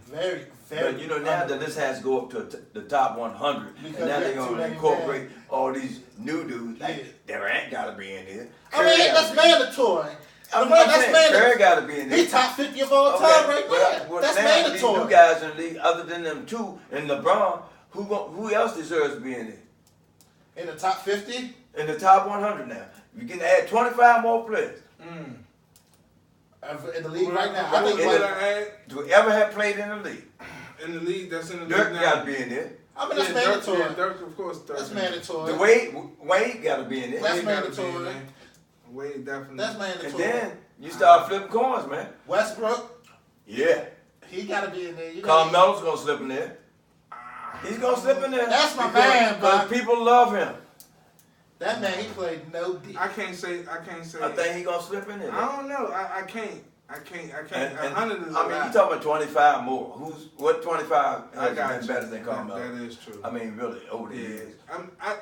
Very, very. But you know now that this has to go up to the top 100, and now they're gonna incorporate all these new dudes. Like there ain't gotta be in there. I mean, that's mandatory. That's mandatory. Curry gotta be in there. He top 50 of all time right now. That's mandatory. These new guys in the league, other than them two and LeBron, who else deserves to be in there? In the top 50? In the top 100 now. You can add 25 more players. In the league right now. I think do we ever have played in the league? In the league that's in the Dirk league got to be in there. I mean, that's mandatory. Dirk, of course. That's mandatory. Wade got to be in there. That's mandatory. Wade definitely. That's mandatory. And then you start flipping coins, man. Westbrook. Yeah. He got to be in there. Carmelo's going to slip in there. He's going to slip in there. That's my man, because people love him. That man, he played no D. I can't say. I think he's going to slip in there. I don't know. I can't. I can't. And 100 is a I mean, lot. you talking about 25 more. What 25 I has got been you. better than Carmelo? That is true. I mean, really, over the years.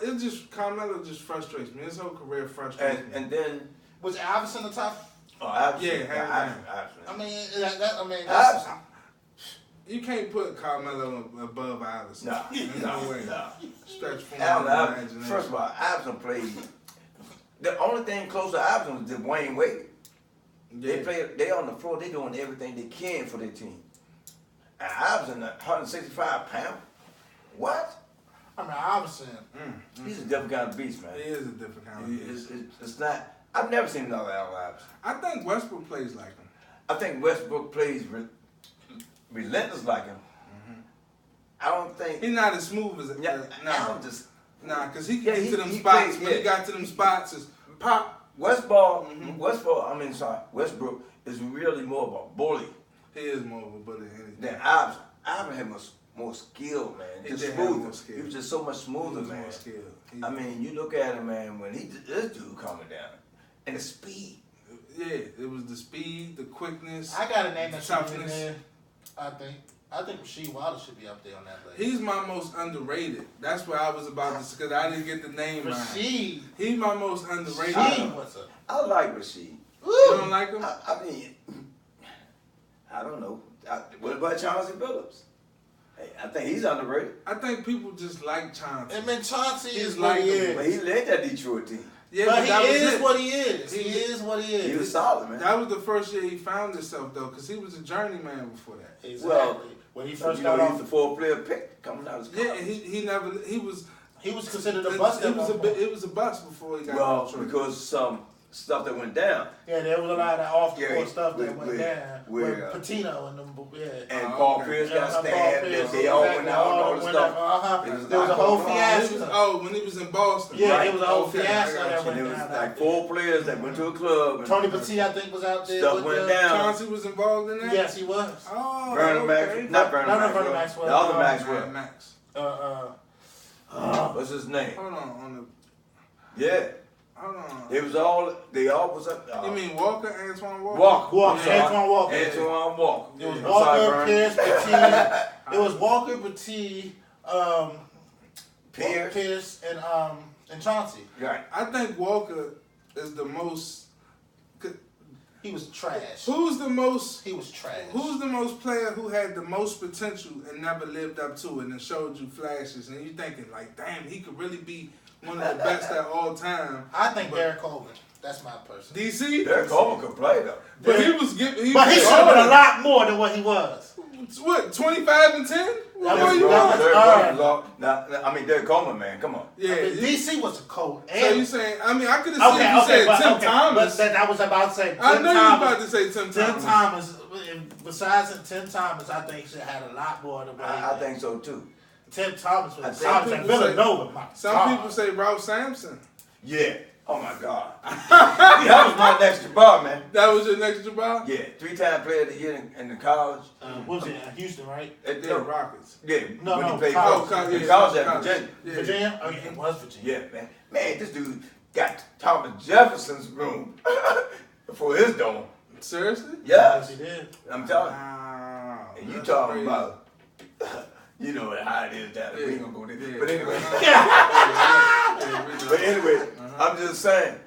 It just Carmelo just frustrates me. His whole career frustrates me. And then Was Iverson the top? oh, Iverson. Yeah, I mean, that's, Iverson. You can't put Carmelo above Iverson. No, There's no, no way. no. Stretch for Iverson, first of all, Iverson played. The only thing close to Iverson was Dwayne Wade. Yeah. They on the floor. They doing everything they can for their team. And Iverson, 165 pounds. What? I mean, Iverson. He's a different kind of beast, man. He is a different kind of beast. It's not. I've never seen another Allen Iverson. I think Westbrook plays like him. I think Westbrook plays relentless like him. I don't think. He's not as smooth as Allen just. because he can Yeah, get he- to them he spots. plays, When he yeah. got to them spots, it's pop. Westbrook is really more of a bully He is more of a bully than anything. than Iverson. Iverson had more skill, man. He Just did have smoother. more skill. He was just so much smoother, He was man. more skilled. I mean, you look at him, man. When this dude coming down, and the speed. Yeah, it was the speed, the quickness. I got a name that should be in toughness. there. I think Rasheed Wallace should be up there on that list. He's my most underrated. That's what I was about to, because I didn't get the name right. Rasheed. He's my most underrated. Rasheed, what's up? I like Rasheed. You don't like him? I mean, I don't know. What about Chauncey Billups? Hey, I think he's underrated. I think people just like Chauncey. I mean, Chauncey He's is what he likable. But is. he led that Detroit team. Yeah, But that he was is it. what he is. He He- is what he is. He was solid, man. That was the first year he found himself, though, because he was a journeyman before that. Exactly. Well, when he You first know, got he's off, the 4-player pick coming out of Yeah, college. he was he was considered a bust. It at was one point. it was a bust before he got Well, to Detroit. because some stuff that went down. Yeah, there was a lot of off the Yeah, court stuff that with- went down. with, With Patino and them, yeah. And Oh, Paul okay. Pierce Yeah, got Paul stabbed. Pierce, They all went exactly. out and all All the went stuff. out, uh-huh. It was There was a not whole going on. fiasco. When he was in Boston. Yeah, Right. it was a whole Okay, fiasco I got that you. went And it was down. like 4 players that went to a club. And Tony Petit, I think, was out there. Stuff with went the, down. Chauncey was involved in that? Yes, he was. Oh, Vernon okay. Maxwell. Not Vernon No, Maxwell. Vernon Maxwell. The other No, Maxwell. Max. What's his name? Hold on, Yeah. hold on. They all was up. You mean Walker, Antoine Walker? Walker. Walker, I'm sorry. Antoine Walker. Antoine Walker. It was I'm Walker, sorry, Vernon. Pierce, Petit. It was Walker, Petit, Pierce. and Chauncey. Right. I think Walker is the most. He was trash. Who's the most? He was trash. Who's the most player who had the most potential and never lived up to it and showed you flashes and you thinking like, damn, he could really be one of the best at all time. I think Derek Coleman. That's my person. DC. Derek Coleman could play though. But he was giving. But he should have been a lot more than what he was. What, 25 and 10? What was were you wrong. on? Derek all Coleman was all. I mean, Derek Coleman, man, come on. Yeah. DC was a cold. So you saying? I mean, I could have said you said Tim Thomas. But that was about to say. Tim I know you Thomas, was about to say Tim Tim Thomas. Thomas. Besides Tim Thomas, I think should have had a lot more than what he I did. think so too. Tim Thomas was. Some I was at people say- Villanova. My Some God. people say Ralph Sampson. Yeah. Oh my God. That was my next bar, man. That was your next job? Yeah, 3-time player of the year in the college. What was it? Houston, right? Yeah, Rockets. Yeah, No, when no, he played college. college. Yeah, In college at college. Virginia. Yeah. Virginia? Oh, yeah, it was Virginia. Yeah, man. Man, this dude got Thomas Jefferson's room for his dome. Seriously? Yes, Yes, he did. I'm telling you. Wow. And you That's talking crazy. about, you know how it is down there. We ain't gonna go there. Yeah. But anyway, Yeah, we know. but anyway, I'm just saying,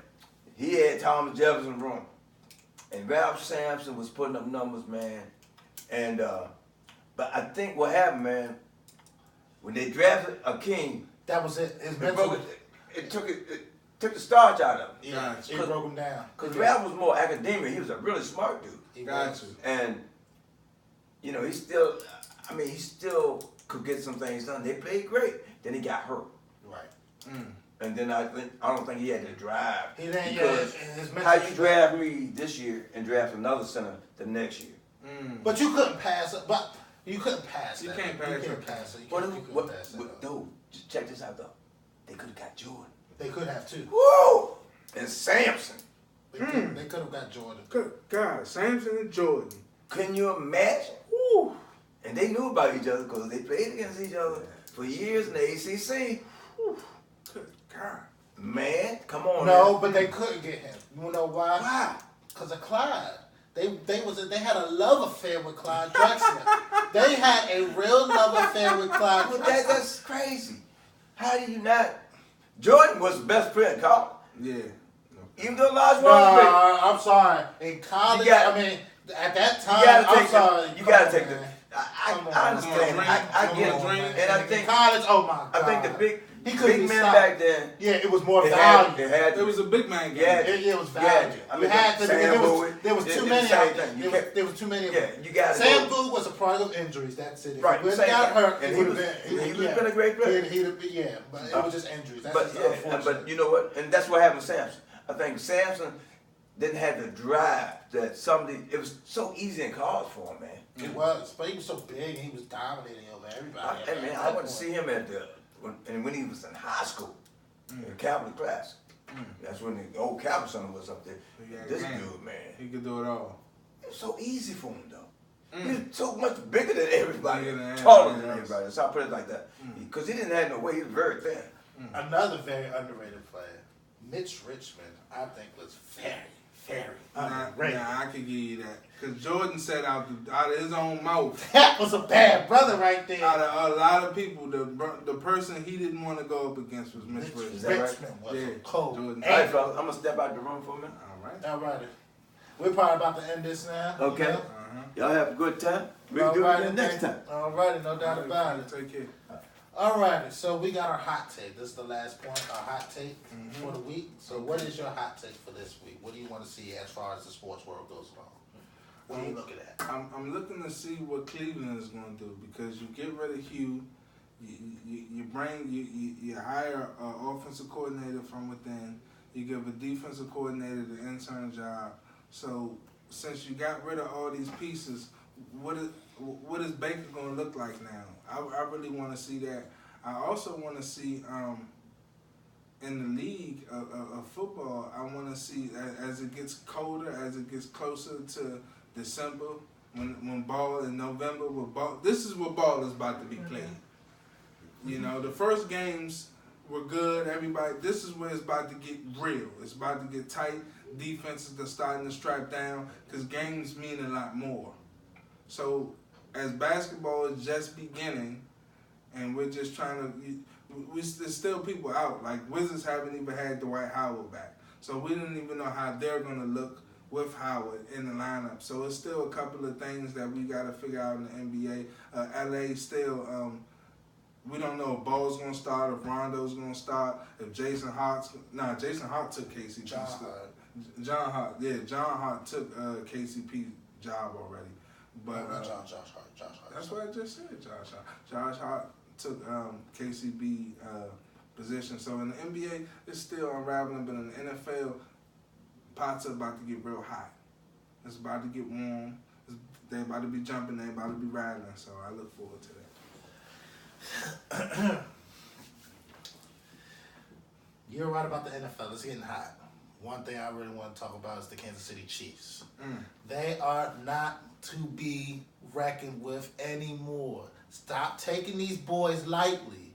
he had Thomas Jefferson's room. And Ralph Sampson was putting up numbers, man. And, but I think what happened, man, when they drafted a king, That was it. His it, mental. it took the starch out of him. Yeah, Gotcha. it broke him down. Because Ralph was more academic. He was a really smart dude. He Got was. you. And, you know, he still could get some things done. They played great. Then he got hurt. Right. And then I don't think he had the drive. He didn't. Because His mental. how you draft me this year and draft another center the next year? But you couldn't pass it. But you couldn't pass You that. can't pass You can't it. pass it. You What? couldn't pass it. No, just check this out though. They could have got Jordan. They could have too. Woo! And Sampson. They could have got Jordan. Good God, Sampson and Jordan. Couldn't you imagine? Woo! And they knew about each other because they played against each other for years in the ACC. Good God. Man, come on. No, now. but they couldn't get him. You know why? Why? Because of Clyde. They had a love affair with Clyde Drexler. They had a real love affair with Clyde Well, Drexler. that's crazy. How do you not? Jordan was the best player in college. Yeah. Even though Lars No, was great. I'm sorry. In college, got- I mean, at that time, You gotta I'm take sorry. the. You gotta take man. the. Come on. I understand. I get Come on, it. man. And I In think college, oh my God. I think the big He couldn't big be men stopped. back then. Yeah, it was more It value. had It was a big man game. Yeah. It was value. I You mean, had to. Sam Bowie, There was it- too it's many the same out there. thing. You There was too many of Yeah, them. you got Sam Bowie was a product of injuries. That's it. If Right, he would've same got thing. hurt, And he he would was- have he been. would've been a great player. Yeah, but it was just injuries. That's But just yeah, unfortunate. but you know what? And that's what happened to Samson. I think Samson didn't have the drive that somebody. It was so easy in college for him, man. It was, but he was so big and he was dominating over everybody. Hey man, I went to see him at when he was in high school, in Capital class. That's when the old Capital Center was up there. Yeah, This man. dude, man, He could do it all. it was so easy for him though. He was so much bigger than everybody, Bigger than taller than everybody else. everybody. So I put it like that, because he didn't have no weight. He was very thin. Another very underrated player, Mitch Richmond, I think was very underrated. Nah, I could give you that. Because Jordan said out of his own mouth, That was a bad brother right there. out of a lot of people, the person he didn't want to go up against was Mitch Is Richmond. that right? Richmond was Yeah. a cold. Jordan. All right, fellas, I'm gonna step out the room for a minute. All right. All right. We're probably about to end this now. Okay. You know? Y'all have a good time. We'll do it Alrighty, again next time. Alrighty, no doubt about it. Take care. Alrighty, so we got our hot take. This is the last point, our hot take for the week. So what is your hot take for this week? What do you want to see as far as the sports world goes along? What are you looking at? I'm looking to see what Cleveland is going to do because you get rid of Hugh, you hire an offensive coordinator from within, you give a defensive coordinator the intern job. So since you got rid of all these pieces, what is Baker going to look like now? I really want to see that. I also want to see in the league of football, I want to see as it gets colder, as it gets closer to December, when ball in November, this is where ball is about to be played. You know, the first games were good. Everybody, this is where it's about to get real. It's about to get tight. Defenses are starting to strap down because games mean a lot more. So as basketball is just beginning, and we're just trying to, there's still people out. Like Wizards haven't even had Dwight Howard back, so we don't even know how they're gonna look with Howard in the lineup. So it's still a couple of things that we got to figure out in the NBA. LA still, we don't know if Ball's going to start, if Rondo's going to start, if Jason Hart took KCP. John Hart took KCP job already. But Josh Hart. that's what I just said, Josh Hart. Josh Hart took KCB position. So in the NBA, it's still unraveling, but in the NFL, pots are about to get real hot. It's about to get warm. They're about to be jumping. They're about to be riding. So I look forward to that. You're right about the NFL. It's getting hot. One thing I really want to talk about is the Kansas City Chiefs. They are not to be reckoned with anymore. Stop taking these boys lightly.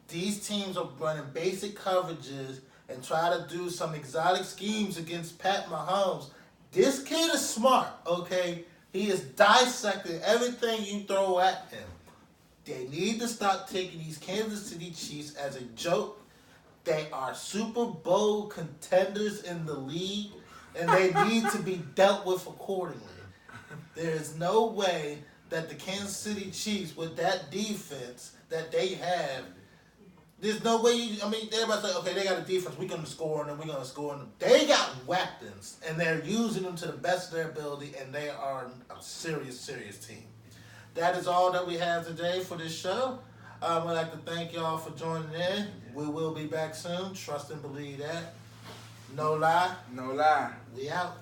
These teams are running basic coverages and try to do some exotic schemes against Pat Mahomes. This kid is smart, okay? He is dissecting everything you throw at him. They need to stop taking these Kansas City Chiefs as a joke. They are Super Bowl contenders in the league, and they need to be dealt with accordingly. There is no way that the Kansas City Chiefs, with that defense that they have, there's no way everybody's like, okay, they got a defense, we're going to score on them, we're going to score on them. They got weapons, and they're using them to the best of their ability, and they are a serious, serious team. That is all that we have today for this show. I'd like to thank y'all for joining in. We will be back soon. Trust and believe that. No lie. No lie. We out.